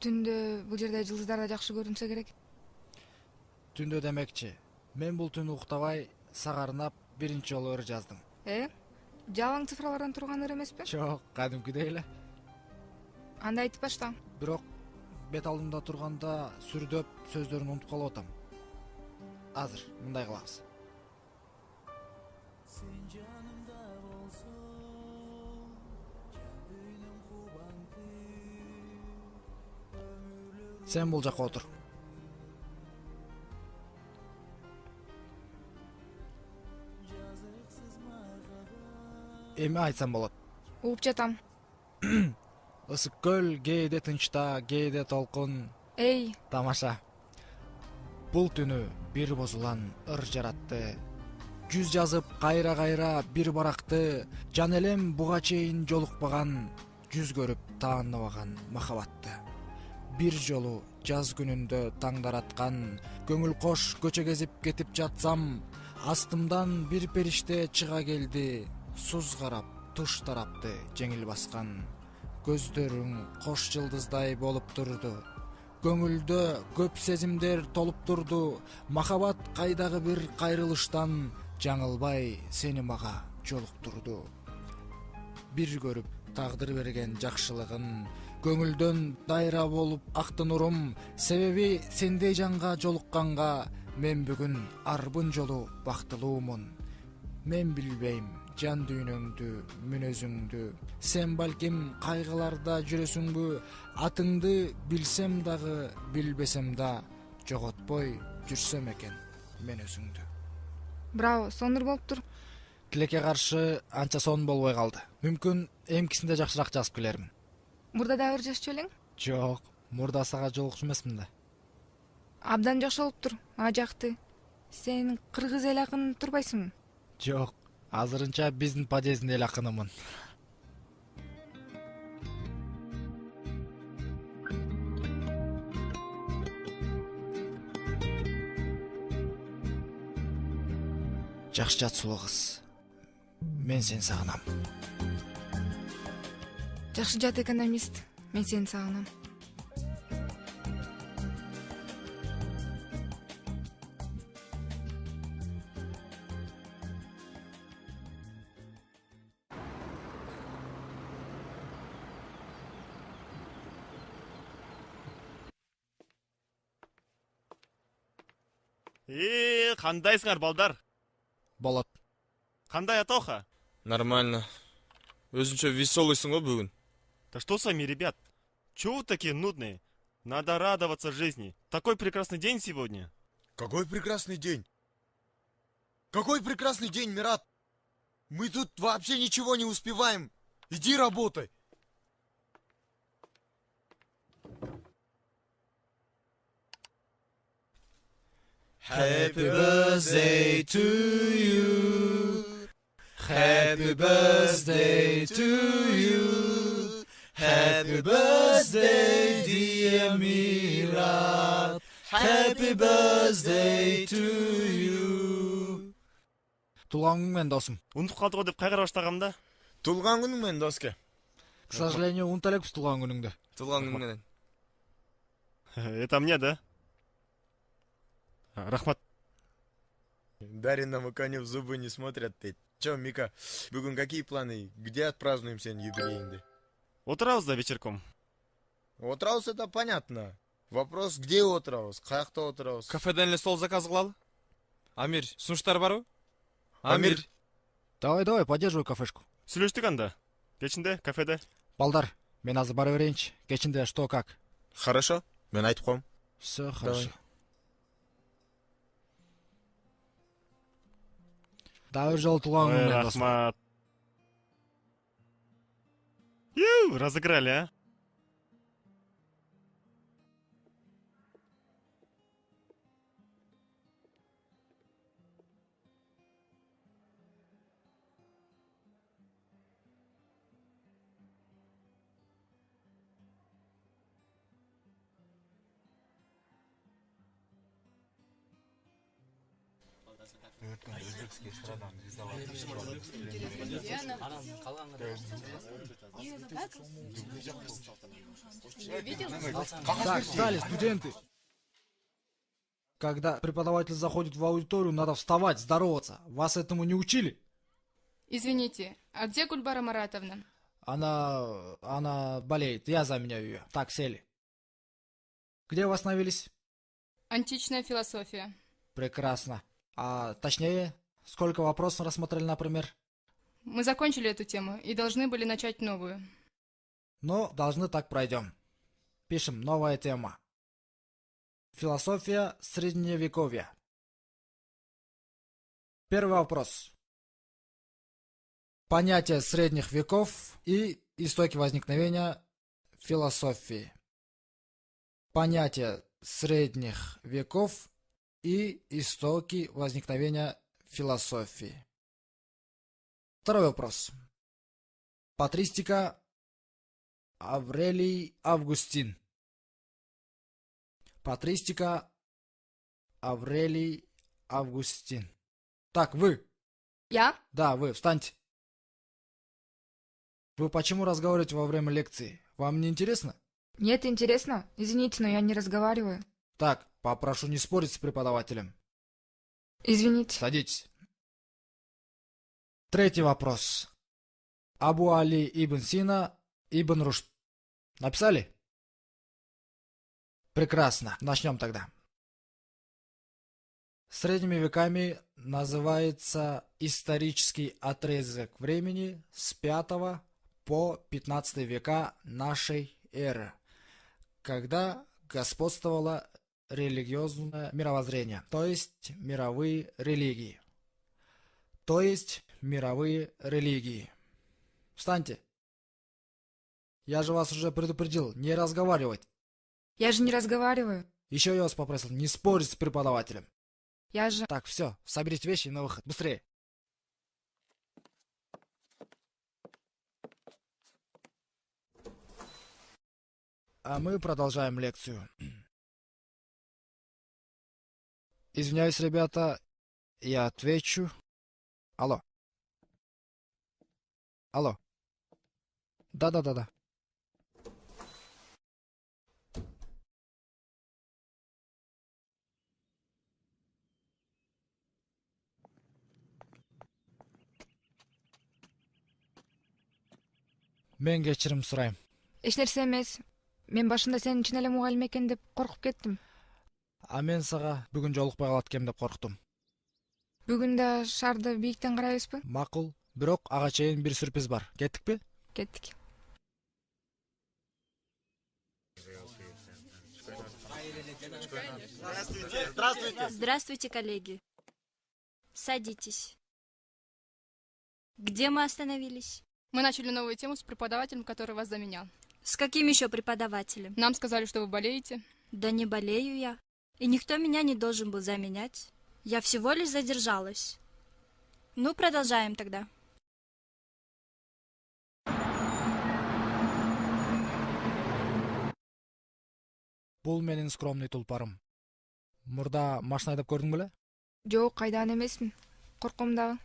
Түндө бул жерде жылдыздар да жакшы көрүнсө керек. Түндө демекчи. Мен бул түнү уктабай сагарынап биринчи жолу ыр жаздым. Жалаң цифралардан турган ыр эмеспи? Жок, кадимкидей эле. Анда айтып башта. Бирок бет алдымда турганда сүрдөп сөздөрүн унутуп калып атам. Азыр мындай кылабыз. Сен бул жакка отур. Эми айтсам болот. Угуп жатам. Ысык көл, кээде тынчта, кээде толкун. Эй, Тамаша. Бул түнү бир бозулан ыр жаратты. Жүз жазып кайра бир баракты. Жан элем буга чейин жолукпаган, жүз көрүп тааныбаган махабатты. Бир жолу жаз күнүндө таңдараткан, көңүл кош көчө кезип кетип жатсам, астымдан бир периште чыга келди. Суз карап, туш тарапты жеңил баскан. Көздөрүң кош жылдыздай болуп турду. Көңүлдө көп сезимдер толуп турду. Махабат кайдагы бир кайрылыштан жаңылбай сени мага жолуктурду. Бир көрүп тагдыр берген жакшылыгын, көңүлдөн дайра болуп акты нурум. Себеби сендей жанга жолукканга мен бүгүн арбын жолу бактылуумун. Мен билбейм жан дүйнөңдү, мүнөзүңдү. Сен балким кайгыларда жүрөсүңбү? Атыңды билсем дагы, билбесем да, жоготпой жүрсөм экен мен өзүңдү. браво, сонур болуптур. Тилекке каршы анча сонун болбой калды. Мүмкүн эмкисинде жакшыраак жазып келермин. Мурда да бир жазчу элең? Жок, мурда сага жолукчу эмесмин да. Абдан жакшы болуптур. Мага жакты. Сен кыргыз эл акыны турбайсыңбы? Жок, азырынча биздин подъездин эл акынымын. Жакшы жат сулуу кыз. Мен сени сагынам. Жакшы жат экономист. Мен сени сагынам. Кандайсыңар балдар? Болот. Кандай Атоха? Нормально. Өзүнчө веселыйсың го бүгүн. Да что с вами, ребят? Чего вы такие нудные? Надо радоваться жизни. Такой прекрасный день сегодня. Какой прекрасный день? Какой прекрасный день, Мират? Мы тут вообще ничего не успеваем. Иди работай. Happy birthday to you. Happy birthday to you. Happy birthday dear Mirat. Happy birthday to you. Туулган күнүң менен досум. Унутуп калдык го деп кайгыра баштагам да. Туулган күнүң менен доске. К сожалению, унута элекпиз туулган күнүңдү. Туулган күнүң менен. Это мне, да? Рахмат. Дариному коню в зубы не смотрят. Ты чё, Мика, бүгүн какие планы? Где отпразднуем сен юбилейіңді? Отурабыз да вечерком. Отурабыз это понятно. Вопрос, где отурабыз? Каякта отурабыз? Кафеден эле стол заказ кылалы. Амир, сунуштар барбы? Амир. Давай, поддерживай кафешку. Сүйлөштүк анда. Кечинде кафеде. Балдар, мен азыр бара берейинчи. Кечинде что как? Хорошо, мен айтып коем. Все хорошо. Дагы жолу туулган күнүң менен досум. Рахмат. Разыграли, а? Так, встали, студенты. Когда преподаватель заходит в аудиторию, надо вставать, здороваться. Вас этому не учили? Извините, а где Гульбара Маратовна? Она болеет, я заменяю ее. Так, сели. Где вы остановились? Античная философия. Прекрасно. А точнее, сколько вопросов рассмотрели, например? Мы закончили эту тему и должны были начать новую. Ну, должны так пройдем. Пишем, новая тема. Философия средневековья. Первый вопрос. Понятие средних веков и истоки возникновения философии. Понятие средних веков и истоки возникновения философии. Второй вопрос. Патристика Аврелий Августин. Патристика Аврелий Августин. Так, вы. Я? Да, вы, встаньте. Вы почему разговариваете во время лекции? Вам не интересно? Нет, интересно. Извините, но я не разговариваю. Так, попрошу не спорить с преподавателем. Извините. Садитесь. Третий вопрос. Абу Али ибн Сина ибн Рушд. Написали? Прекрасно. Начнем тогда. Средними веками называется исторический отрезок времени с 5 по 15 века нашей эры, когда господствовало религиозное мировоззрение, то есть мировые религии. Встаньте. Я же вас уже предупредил, не разговаривать. Я же не разговариваю. Еще я вас попросил не спорить с преподавателем. Я же... Так, все, соберите вещи и на выход. Быстрее. А мы продолжаем лекцию. Извиняюсь, ребята, я отвечу. Алло. Алло. Да. Мен кечирим сурайм. Эч нерсе эмес. Мен башында сен чын эле мугалим экен деп коркуп кеттим. А мен сага бүгүн жолукпай калат экем деп корктум. Бүгүн да шарды бийиктен карайбызбы? Макул, бирок ага чейин бир сюрприз бар. Кеттикпи? Кеттик. Здравствуйте, коллеги. Садитесь. Где мы остановились? Мы начали новую тему с преподавателем, который вас заменял. С каким еще преподавателем? Нам сказали, что вы болеете. Да не болею я. И никто меня не должен был заменять. Я всего лишь задержалась. Ну, продолжаем тогда. Бул менин скромный тулпарым. Мурда машина айдап көрдүң беле? Жок, кайдан эмесмин. Корком дагы.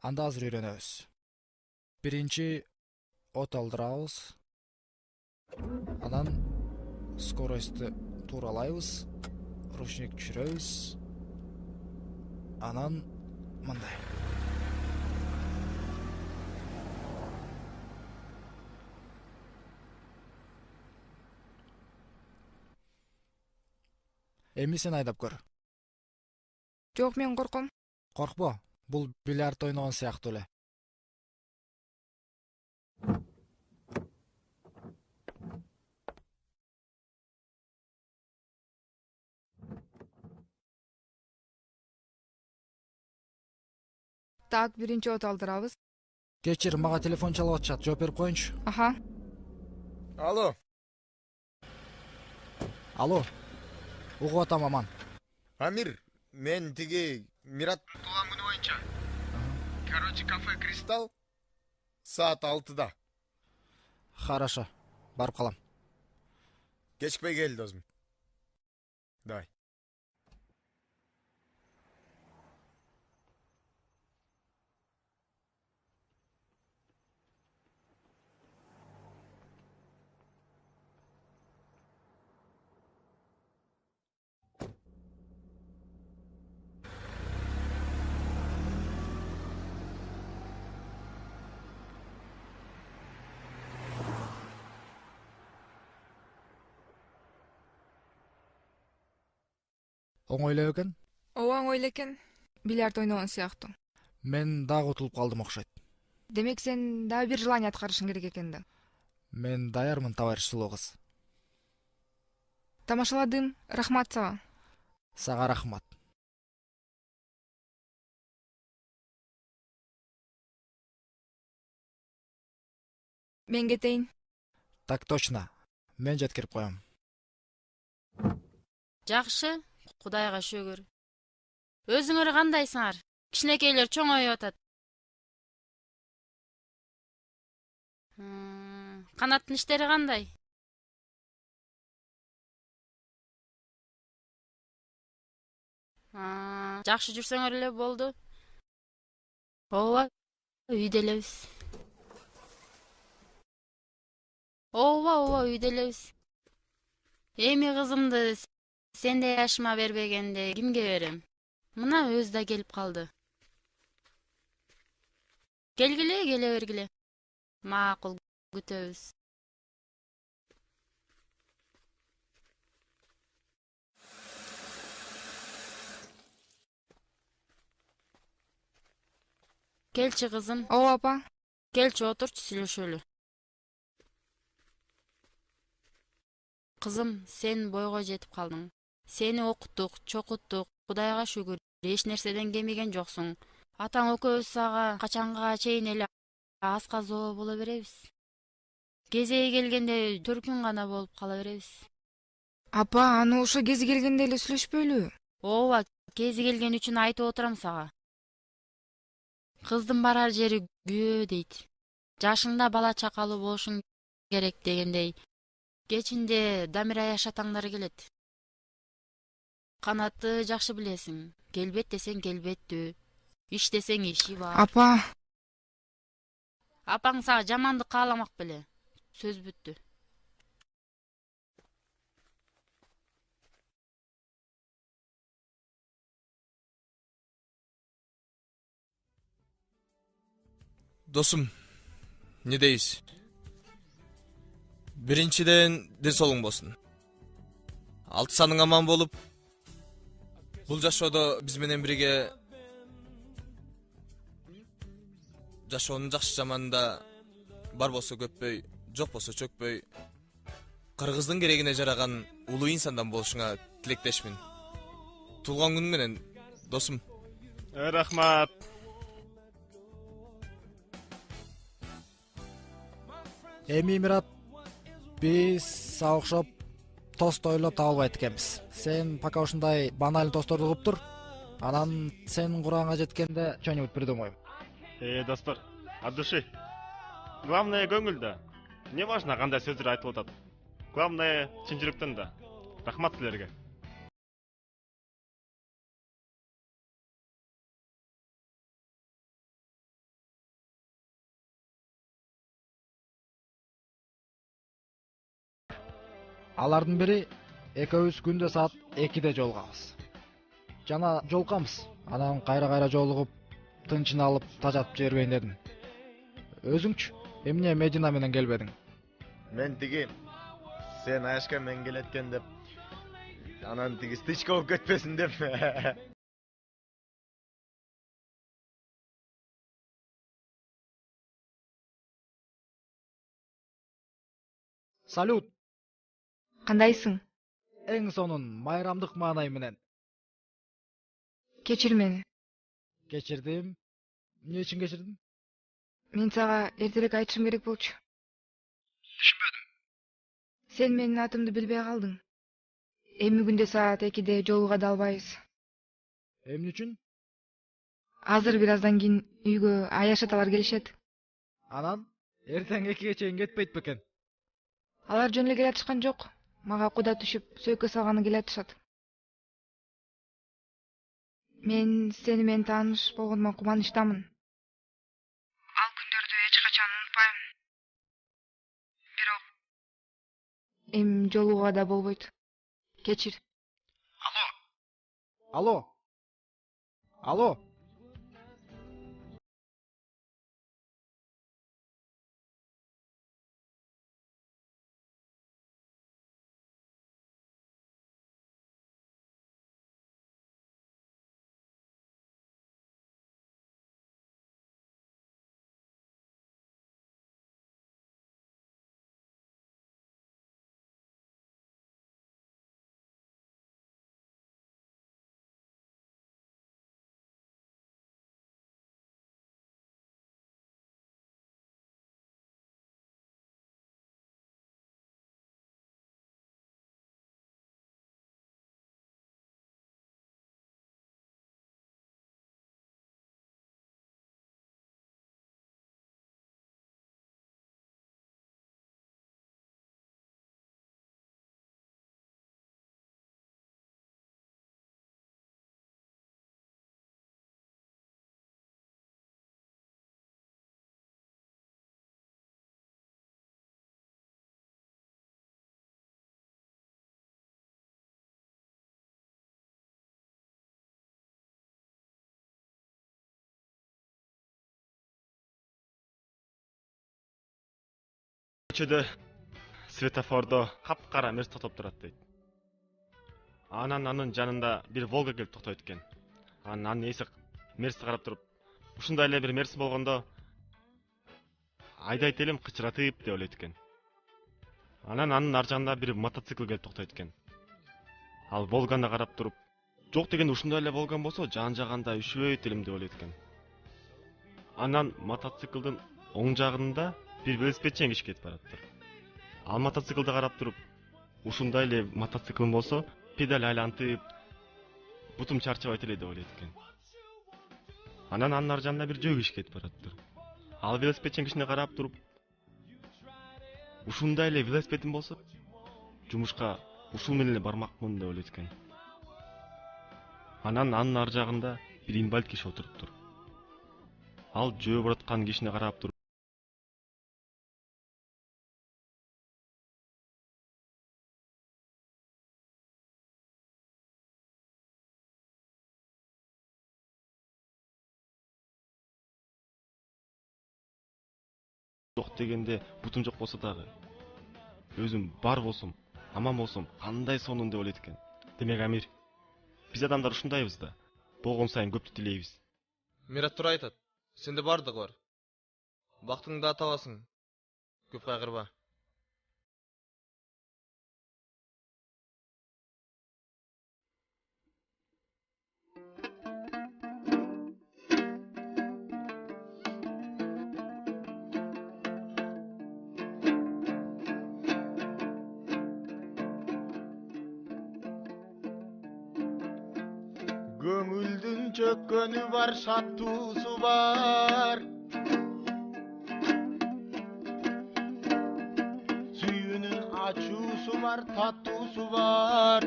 Анда азыр үйрөнөбүз. Биринчи от алдырабыз. Анан скоростьту тууралайбыз. Ручник түшүрөбүз. Анан мындай. Эми сен айдап көр. Жок, мен корком. Коркпо. Бул бильярд ойногон сыяктуу эле. Так, биринчи от алдырабыз. Кечир, мага телефон чалып атышат. Жооп берип коюнчу. Аха. Алло. Алло. Угуп атам, Аман. Амир, мен тиги Мират туулган күнү боюнча. Короче, кафе Кристалл саат 6-да. Хорошо. Барып калам. Кечикпей кел, досум. Давай. Оңойлоо экен? Ооба, оңойлоо экен. Бильярд ойногон сыяктуу. Мен дагы утулуп калдым окшойт. Демек сен дагы бир желание аткарышың керек экен да. Мен даярмын, товарищ сулуу кыз. Тамашаладым. Рахмат сага. Сага рахмат. Мен кетейин. Так точно. Мен жеткирип коем. Жакшы, Кудайга шүгүр. Өзүңөр кандайсыңар? Кичинекейлер чоңоюп атат. Канаттын иштери кандай? Жакшы жүрсөңөр эле болду. Ооба, үйдө элебиз. Ооба, үйдө элебиз. Эми кызымды сендей жашыма бербегенде кимге берем? Мына өзү да келип калды. Келгиле, келе бергиле. Макул, күтөбүз. Келчи кызым. Ооба апа. Келчи отурчу, сүйлөшөлү. Кызым, сен бойго жетип калдың. Сени окуттук, чокуттук. Кудайга шүгүр. Эч нерседен кемиген жоксуң. Атаң экөөбүз сага качанга чейин эле аска зоо боло беребиз. Кезеги келгенде 4 күн гана болуп кала беребиз. Апа, аны ошо кези келгенде эле сүйлөшпөйлү. Ооба, кези келген үчүн айтып отурам сага. Кыздын барар жери күйөө дейт. Жашыңда бала чакалуу болушуң керек дегендей. Кечинде Дамира Яшатаңдар келет. Канатты жакшы билесиң. Келбет десең келбеттүү. Иш десең иши бар. Апа. Апаң сага жамандык кааламак беле. Сөз бүттү. Досум, не дейсиз? Биринчиден ден соолуң болсун. 6 саның аман болуп, бул жашоодо биз менен бирге жашоонун жакшы жаманында бар болсо көппөй, жок болсо чөкпөй, кыргыздын керегине жараган улуу инсандан болушуңа тилектешмин. Туулган күнүң менен, досум. Рахмат. Эми Мират, биз сага окшоп тост ойлоп таба албайт экенбиз. Сен пока ушундай банальный тостторду кылып тур. Анан сен кураңга жеткенде что-нибудь придумаем. Достор, от души. Главное көңүлдө. Не важно кандай сөздөр айтылып атат. Главное чын жүрөктөн да. Рахмат силерге. Алардын бири экөөбүз күндө саат 2-де жолугабыз. Жана жолукабыз. Анан кайра жолугуп, тынчын алып, тажатып жибербейин дедим. Өзүңчү, эмне Медина менен келбедиң? Мен тиги сен Аяшка мен келеткен деп, анан тиги стычка болуп кетпесин деп. Салют. Кандайсың? Эң сонун майрамдык маанай менен. Кечир мени. Кечирдим. Эмне үчүн кечирдиң? Мен сага эртерээк айтышым керек болчу. Түшүнбөдүм. Сен менин атымды билбей калдың. Эми күндө саат 2-де жолуга да албайбыз. Эмне үчүн? Азыр бир аздан кийин үйгө Аяш аталар келишет. Анан эртең 2-ге чейин кетпейт бекен? Алар жөн эле келатышкан жок. Мага куда түшүп, сөйкө салганы келатышат. Мен сени менен тааныш болгондума кубанычтамын. Ал күндөрдү эч качан унутпайм. Бирок эми жолугууга да болбойт. Кечир. Алло. көчөдө светофордо капкара мерс тотоп турат дейт. Анан анын жанында бир Волга келип токтойт экен. Анын ээси мерсти карап туруп, ушундай эле бир мерс болгондо айдайт элем кычыратып деп ойлойт экен. Анан анын ар жагында бир мотоцикл келип токтойт экен. Ал Волганы карап туруп, жок дегенде ушундай эле болгон болсо, жан жагында үшүбөйт элем деп ойлойт экен. Анан мотоциклдин оң жагында бир велосипедчи эңгишип кетип бараттыр. Ал мотоциклди карап туруп, ушундай эле мотоциклым болсо, педаль айлантып, бутум чарчабайт эле деп ойлойт экен. Анан анын ар жагында бир жөө киши кетип бараттыр. Ал велосипедчи эңгишине карап туруп, ушундай эле велосипедим болсо, жумушка ушул менен эле бармакмын деп ойлойт экен. Анан анын ар жагында бир инвалид киши отуруптур. Ал жөө бураткан кишине карап туруп, жок дегенде бутум жок болсо дагы өзүм бар болсом, аман болсом, кандай сонун деп ойлойт экен. Демек Амир, биз адамдар ушундайбыз да. Болгон сайын көптү тилейбиз. Мират тура айтат. Сенде бардыгы бар. Бактыңды да табасың. Көп кайгырба. Көңүлдүн чөккөнү бар, шаттуусу бар. Сүйүүнүн ачуусу бар, таттуусу бар.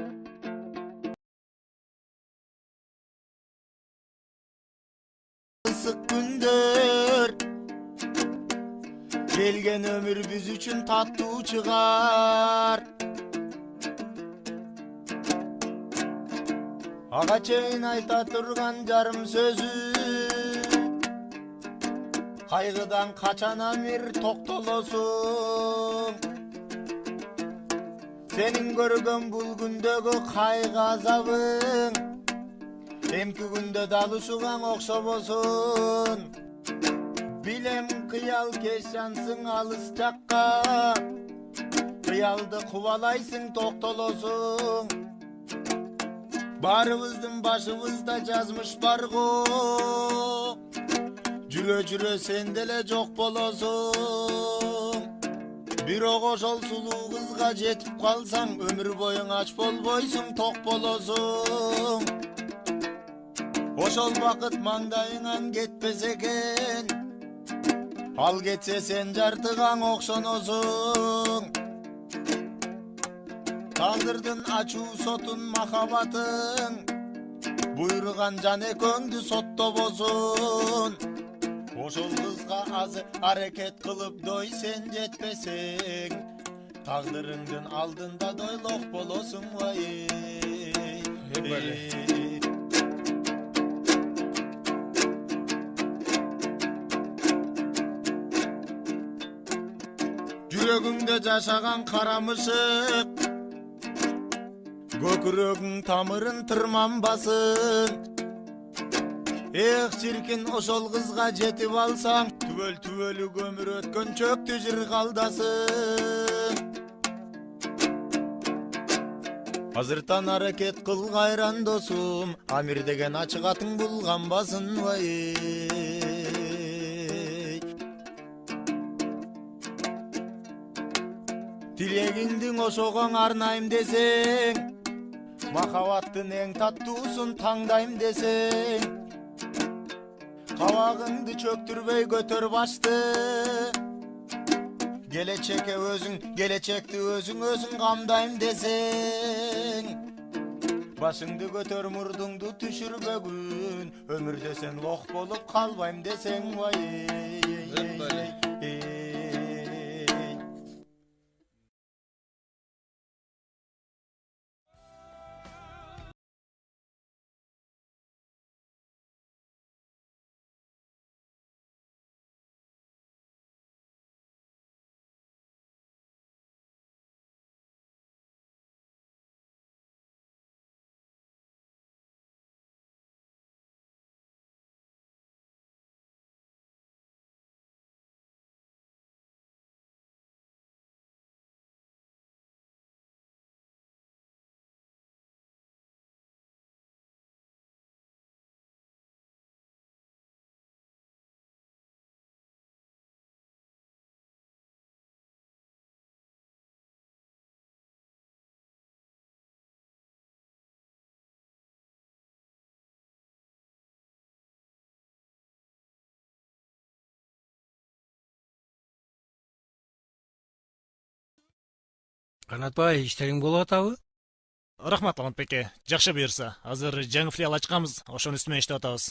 Ысык күндөр келген өмүр биз үчүн таттуу чыгар. Ага чейин айта турган жарым сөзү, кайгыдан качан Амир токтолосуң. Сенин көргөн бул күндөгү кайгы азабың, эмки күндө дал ушуган окшобосун. Билем кыял кеч жансың алыс жакка, кыялды кубалайсың токтолосуң. Барыбыздын башыбызда жазмыш бар го, жүрө жүрө сен деле жок болосуң. Бирок ошол сулуу кызга жетип калсаң, өмүр боюң ач болбойсуң, ток болосуң. Ошол бакыт маңдайыңан кетпес экен, ал кетсе сен жартыгаң окшоносуң. Тагдырдын ачуу сотун махабатын, буйруган жан экөөңдү соттобосун. Ошол кызга азыр аракет кылып дой сен жетпесең, тагдырыңдын алдында дойлок болосуң вай. Жүрөгүңдө жашаган кара мышык, көкүрөгүң тамырын тырманбасын. Эх чиркин ошол кызга жетип алсаң, түбөл көмүр өткөн чөктү жыргалдасын. Азыртан аракет кыл кайран досум, Амир деген ачык атың булганбасын вай. Тилегиңдин ошогоң арнайм десең, махабаттын эң таттуусун таңдайм десең, кабагыңды чөктүрбөй көтөр башты. Келечекти өзүң камдайм десең, башыңды көтөр мурдуңду түшүрбөгүн, өмүрдө сен лох болуп калбайм десең вай. Канатбай, иштериң болуп атабы? Рахмат Ламат беке. Жакшы буйрса. Азыр жаңы филиал ачканбыз, ошонун үстүнөн иштеп атабыз.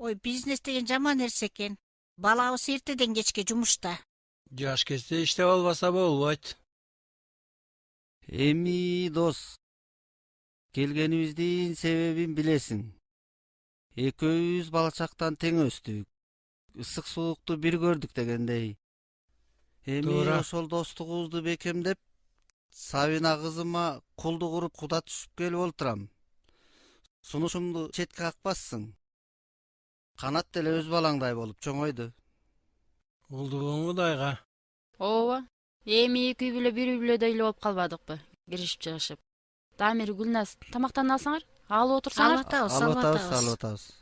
Ой, бизнес деген жаман нерсе экен. Балабыз эртеден кечке жумушта. Жаш кезде иштеп албаса болбойт. Эми дос, келгенибиздин себебин билесиң. Экөөбүз бала чактан тең өстүк. Ысык суукту бир көрдүк дегендей. Эми Туура. ошол достугубузду бекемдеп, Сабина кызыма кулду куруп куда түшүп келип олтурам. Сунушумду четке какпассың. Канат деле өз балаңдай болуп чоңойду. Улдугуң Кудайга. Ооба. Эми эки үй бүлө бир үй бүлөдөй эле болуп калбадыкпы? Киришип чыгышып. Дамир, Гүлназ, тамактан алсаңар, алып отурсаңар. Алып атабыз.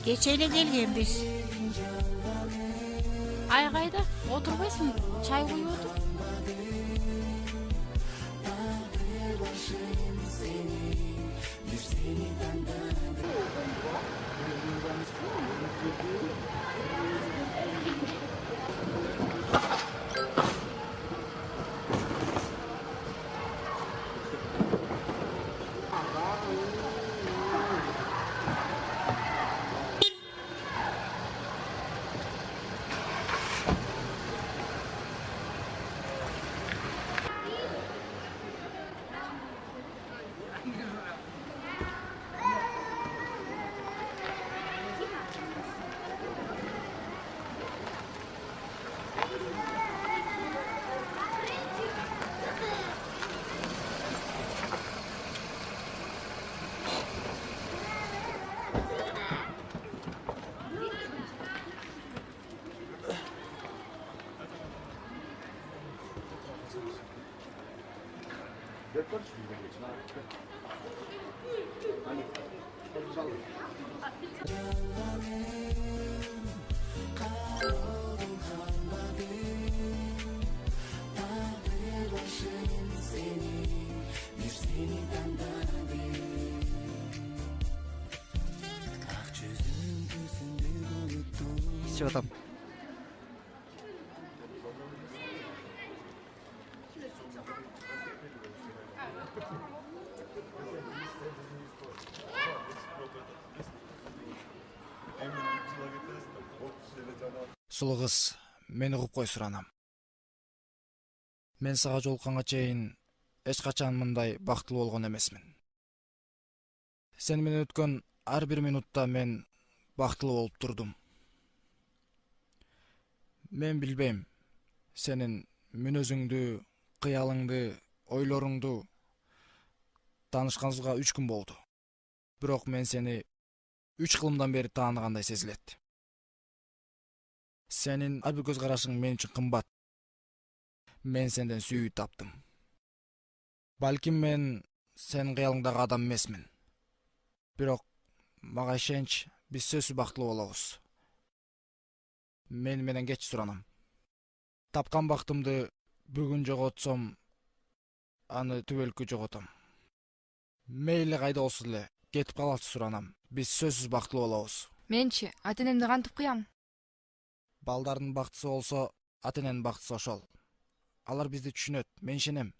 Кече эле келгенбиз. Ай кайда? Отурбайсың? Чай куюп отур. İçip atam. Сулуу кыз, мени угуп кой суранам. Мен сага жолукканга чейин эч качан мындай бактылуу болгон эмесмин. Сен менен өткөн ар бир минутта мен бактылуу болуп турдум. Мен билбейм, сенин мүнөзүңдү, кыялыңды, ойлоруңду таанышканыбызга 3 күн болду. Бирок мен сени 3 кылымдан бери тааныгандай сезилет. Сенин ар бир көз карашың мен үчүн кымбат. Мен сенден сүйүү таптым. Балким мен сенин кыялыңдагы адам эмесмин. Бирок мага ишенч, биз сөзсүз бактылуу болобуз. Мен менен кетчи суранам. Тапкан бактымды бүгүн жоготсом, аны түбөлүккө жоготом. Мейли кайда болсун эле, кетип калачы суранам. Биз сөзсүз бактылуу болобуз. Менчи, ата-энемди кантип кыям? Балдардын бактысы болсо, ата-эненин бактысы ошол. Алар бизди түшүнөт, мен ишенем.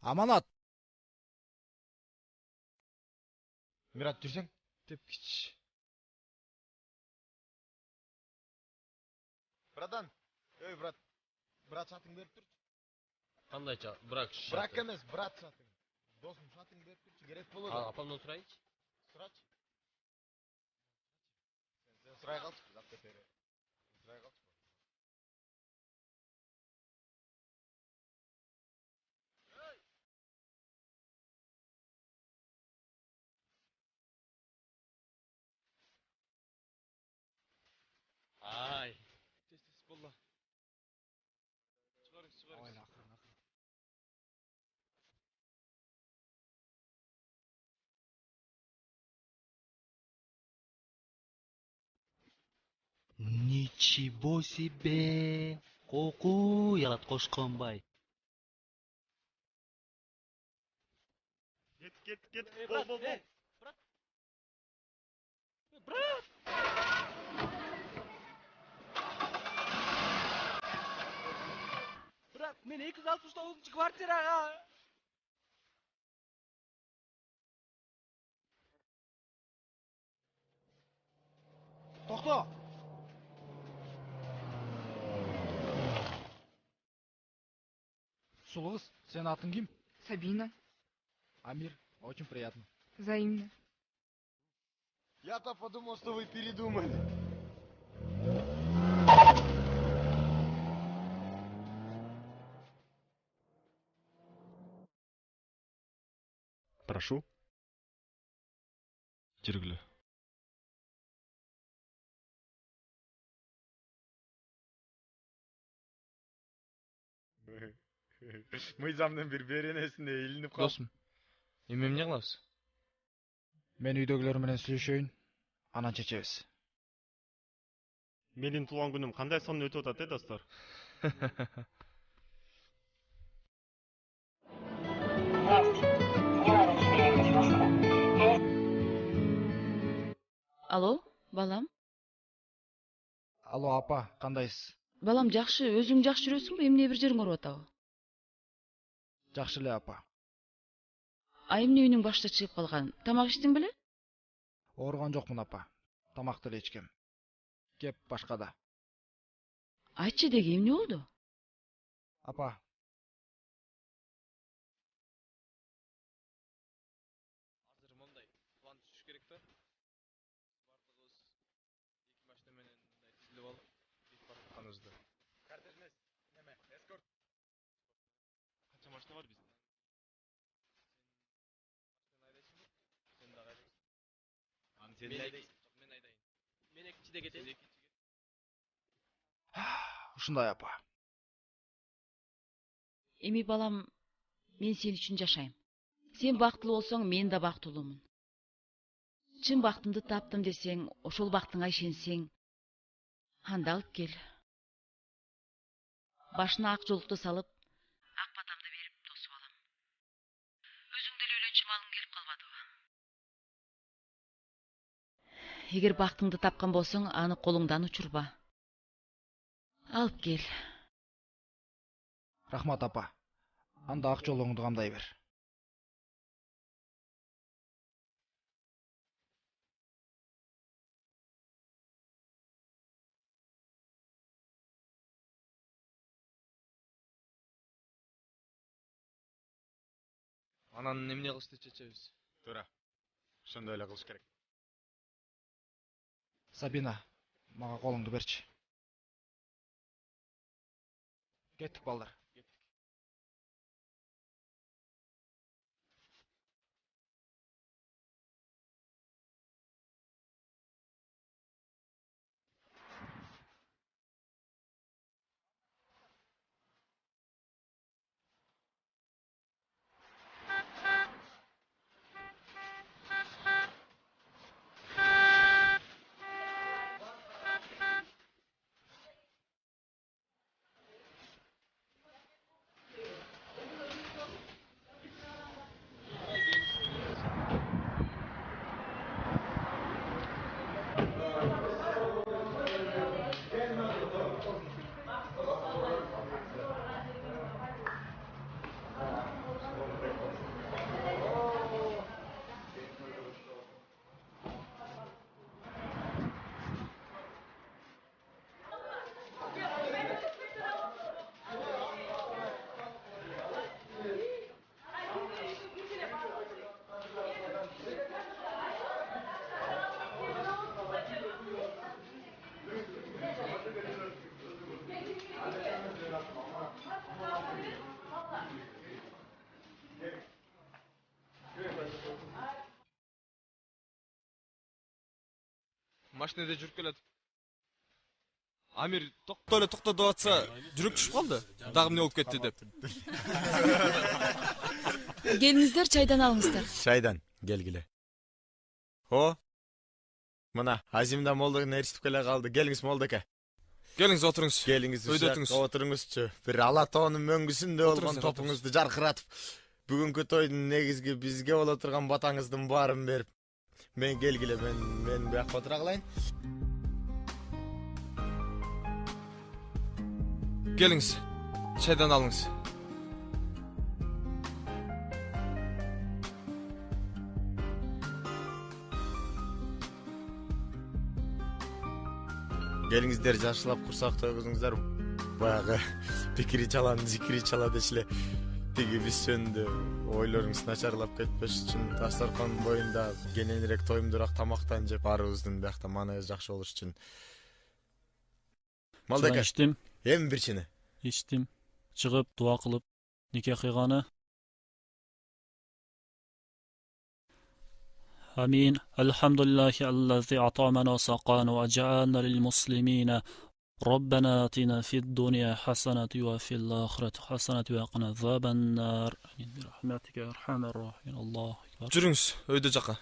Аманат. Мират, жүрсең? Тепкич. Братан, эй, брат. Брат шатың берип турчу. Кандайча, брак шаты? Брак эмес, брат шатың. Досум шатың берип турчу, керек болот. Апамдан сурайчы? Сурачы. Сен сурай калчы, зат кетери. Сурай калчы. Ничего себе! Коку ялат Кошконбай. Кет. Бол. Брат! Брат, мен 269 квартирага. Токто. Сулугыз, сенин атың ким? Сабина. Амир, очень приятно. Взаимно. Я-то подумал, что вы передумали. Прошу. Жүргүлө. Мыйзамдын бир беренесине илинип калып. Досум, эми эмне кылабыз? Мен үйдөгүлөр менен сүйлөшөйүн, анан чечебиз. Менин туулган күнүм кандай сонун өтүп атат, достор? Алло, балам? Алло, апа, кандайсыз? Балам, жакшы, өзүң жакшы жүрөсүңбү? Эмне бир жериң ооруп атабы? Жакшы эле, апа. А эмне үйүнүң башта чыгып калган? Тамак ичтиң беле? Ооруган жокмун, апа. Тамакты эле ичкем. Кеп башкада. Айтчы деги, эмне болду? Апа. Азыр мондай план түзүш керек да. Бардыгыбыз эки машина менен мындай тизилип алып, кетип барып атканыбызды. Кортеж эмес, неме? Эскорт. Канча машина бар биздин? Сен дагы айдайсың. Аны Мен айдайын. Мен экинчиде кетейин. Ушундай, апа. Эми балам, мен сен үчүн жашайм. Сен бактылуу болсоң, мен да бактылуумун. Чын бактымды таптым десең, ошол бактыңа ишенсең, анда алып кел. Башына ак жолукту салып, ак батамды берип тосуп алам. Өзүң деле үйлөнчү малың келип калбадыбы? Эгер бактыңды тапкан болсоң, аны колуңдан учурба. Алып кел. Рахмат, апа. Анда ак жолуңду камдай бер. Анан эмне кылышты чечебиз? Туура. Ошондой эле кылыш керек. Сабина, мага колуңду берчи. Кеттик, балдар. Машинада жүрүп келатып. Амир токто эле токто деп атса, жүрөк түшүп калды. Дагы эмне болуп кетти деп. Келиңиздер, чайдан алыңыздар. Чайдан келгиле. О. Мына Азимда молдогун ээрчитип келе калды. Келиңиз Молдоке. Келиңиз отуруңуз. Келиңиz Өйдө өтүңүз. Отуруңузчу. Бир Алатоонун мөңгүсүндө болгон Отуруңуздар, топуңузду жаркыратып, бүгүнкү тойдун негизги бизге боло турган батаңыздын баарын берип, мен келгиле, мен бияка отура калайын. Келиңиз. Чайдан алыңыз. Келиңиздер, жакшылап курсак тойгузуңуздар. Баягы пикири чалан, зикири чала дешиле. Тиги биз жөнүндө ойлоруңуз начарлап кетпеш үчүн дастаркан боюнда кененирээк тоюмдуураак тамактан жеп баарыбыздын биякта маанайыбыз жакшы болуш үчүн. Малдека. Иштим. Эми бирчини. Иштим. Чыгып дуа кылып нике кыйганы. آمين الحمد لله الذي أطعمنا وسقانا وجعلنا للمسلمين ربنا آتنا في الدنيا حسنة وفي الآخرة حسنة وقنا عذاب النار برحمتك يا أرحم الراحمين الله أكبر. Жүрүңүз, өйдө жака.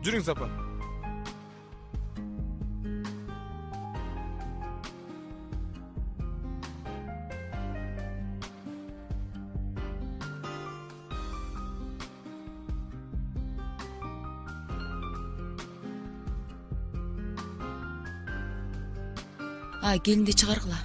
Жүрүңүз апа. Келинди чыгаргыла.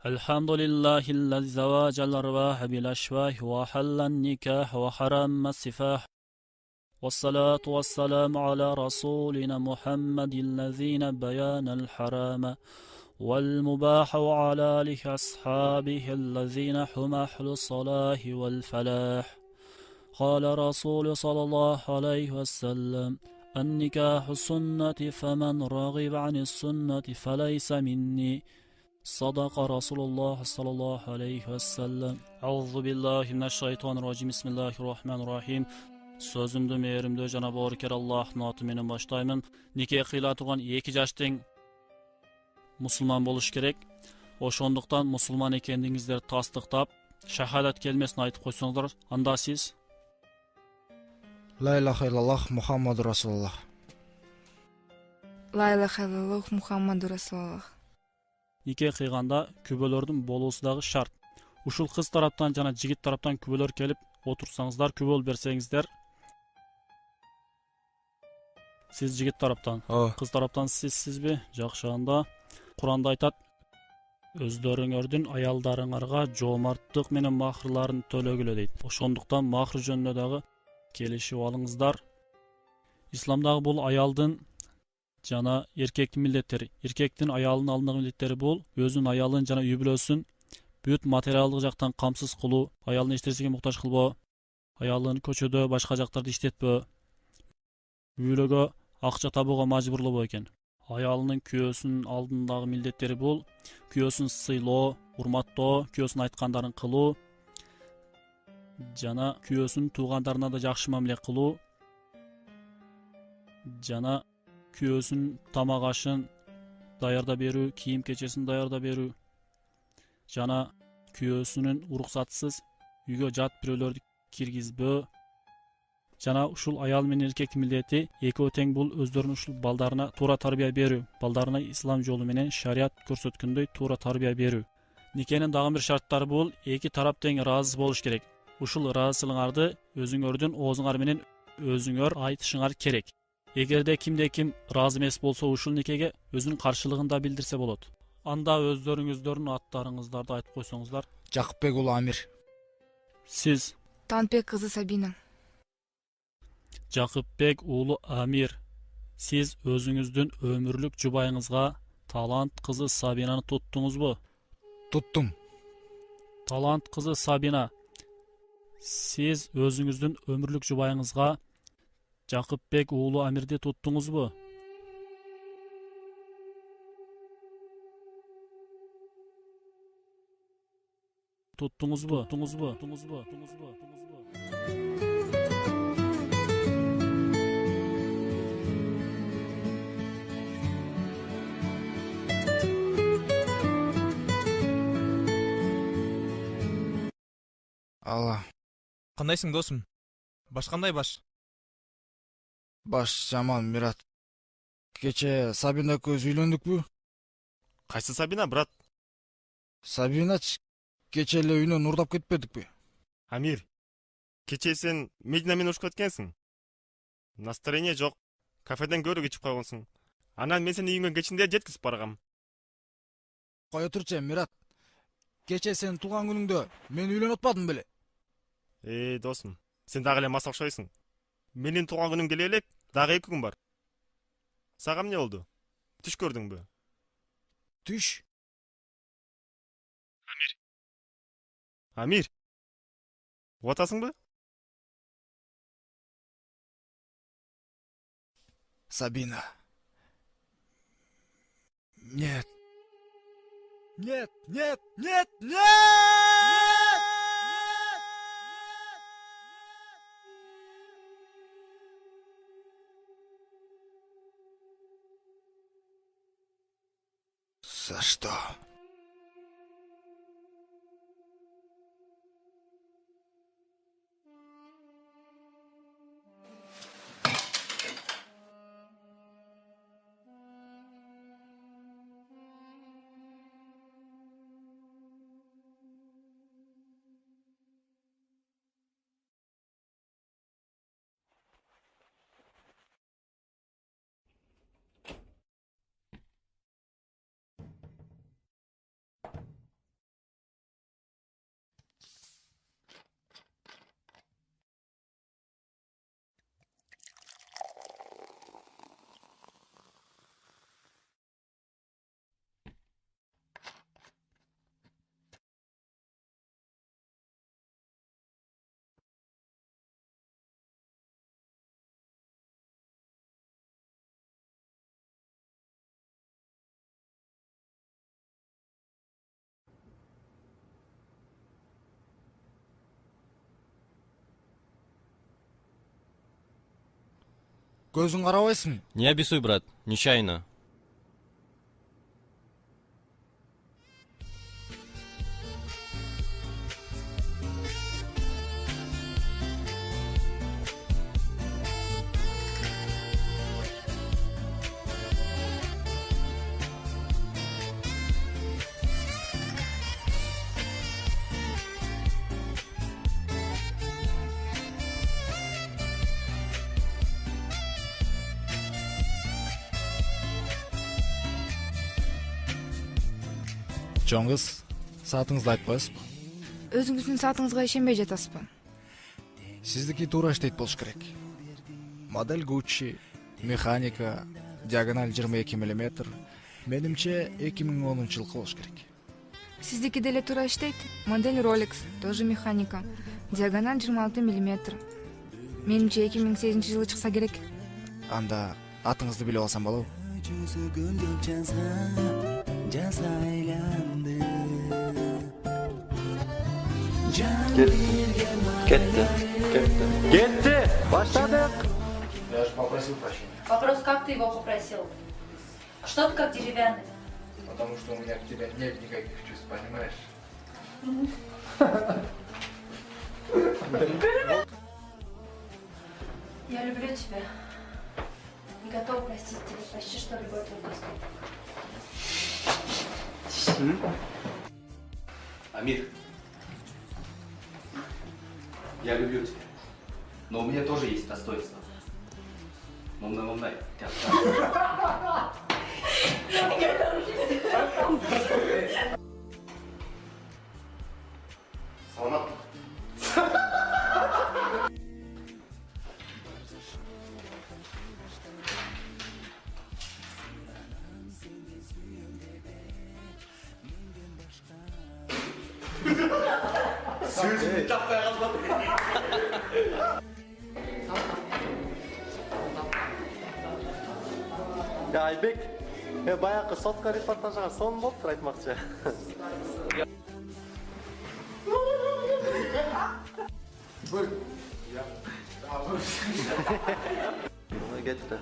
الحمد لله الذي زواج الأرواح بالأشواح وحل النكاح وحرم السفاح والصلاة والسلام على رسولنا محمد الذين بيان الحرام والمباح وعلى آله أصحابه الذين هم أهل الصلاح والفلاح. قال رسول صلى الله عليه وسلم النكاح السنة فمن رغب عن السنة فليس مني. صدق رسول الله صلى الله عليه وسلم. أعوذ بالله من الشيطان الرجيم. بسم الله الرحمن الرحيم. Sözümdü merimdü Cenab-ı Orker Allah'ın atı menen başlayman. Nike kıyla turgan 2 жаштың musulman boluş gerek. Oşonduktan musulman ekendiňizler tasdiqtap, şahadat kelmesini aytıp koysoňuzlar, anda siz La ilaha illallah Muhammadur Rasulullah. La ilaha illallah Muhammadur Rasulullah. Nike kıyganda kübölördün bolusu dagı şart. Uşul kız taraptan jana jigit taraptan kübölör kelip otursaňızlar, küböl berseňizler. Siz jigit taraptan, kız taraptan sizbi? Jakşı anda Kur'anda aytat, özlörüňördün ayaldaryňarga jomartlyk menen mahrlaryny tölөгülö deyt. Oşonduktan mahr jönündө dagı kelişip alıňızlar. İslamdagy bul ayaldyn jana erkekdin milletteri. Erkekdin ayalynın alındyğı milletteri bul, özünün ayalyn jana üý bilösün, büt materialdyk jaktan kamsız kılуу, ayalyny eştersege muhtaç kılbao, ayalyny köçödö başka jaktarda işletbö, üýlögö akça tabuga majburlabo eken. Ayalının kүйөөсүнүн алдындагы милдеттери бул kүйөөсүн сыйлоо, урматтоо, kүйөөсүн айткандарын кылуу, жана kүйөөсүнүн туугандарына да жакшы мамиле кылуу, жана kүйөөсүнүн тамак ашын даярда берүү, кийим кечесин даярда берүү, жана kүйөөсүнүн уруксатсыз үйгө жат бирөөлөрдү киргизбөө, жана ушул аял менен эркектин милдети экөө тең бул өздөрүнүн ушул балдарына туура тарбия берүү, балдарына ислам жолу менен шарият көрсөткөндөй туура тарбия берүү. Никенин дагы бир шарттары бул 2 тарап тең ыраазы болуш керек. Ушул ыраазычылыгыңарды өзүңөрдүн оозуңар менен өзүңөр айтышыңар керек. Эгерде кимде ким ыраазы эмес болсо ушул никеге өзүнүн каршылыгын да билдирсе болот. Анда өздөрүңүздөрдүн аттарыңыздарды айтып койсоңуздар. Жакыпбек уулу Амир. Сиз Танбек кызы Сабина. Жакыпбек уулу Амир, сиз өзүңүздүн өмүрлүк жубайыңызга Талант кызы Сабинаны туттуңузбу? Туттум. Талант кызы Сабина, сиз өзүңүздүн өмүрлүк жубайыңызга Жакыпбек уулу Амирди туттуңузбу? Туттуңузбу? Алла. Кандайсың досым? Баш кандай баш? Баш жаман, Мират. Кече Сабина көз үйлөндүкпү? Кайсы Сабина, брат? Сабинач, кече эле үйүнөн урдап кетпедикпи? Амир, кече сен Медина менен урушуп кеткенсиң. Настроение жок. Кафеден көрүк ичип койгонсуң. Анан мен сени үйүңө кечинде жеткизип баргам. Кое турчу, Мират. Кече сен туулган күнүңдө мен үйлөнүп атпадым беле? Досум, сен дагы эле мас окшойсуң. Менин туулган күнүм келе элек, дагы 2 күн бар. Сага эмне болду? Түш көрдүңбү? Түш? Амир. Уатасыңбы? Сабина. Нет. Нет, нет, нет, нет! За что? Көзүң карабайсың? Не обессуй, брат, нечаянно. Чоң кыз, саатыңызды айтып коесузбу? Өзүңүздүн саатыңызга ишенбей жатасызбы? Сиздики туура иштейт болуш керек. Модель Gucci, механика, диагональ 22 мм. Менимче 2010 жылкы болуш керек. Сиздики деле туура иштейт. Модель Rolex, тоже механика. Диагональ 26 мм. Менимче 2008 жылы чыкса керек. Анда атыңызды билип алсам болобу? Кетти. Баштадык. Я же попросил прощения. Вопрос, как ты его попросил? Что ты как деревянный? Потому что у меня к тебе нет никаких чувств, понимаешь? Я люблю тебя. И готова простить тебя почти что любой твой поступок. Амир, я люблю тебя, но у меня тоже есть достоинство. Мумна, Саламат. Сөзімді таппай қалмады. Айбек, баяғы сотқа репортажыға сон болып тұр айтмақшы. Бөл. Кетті.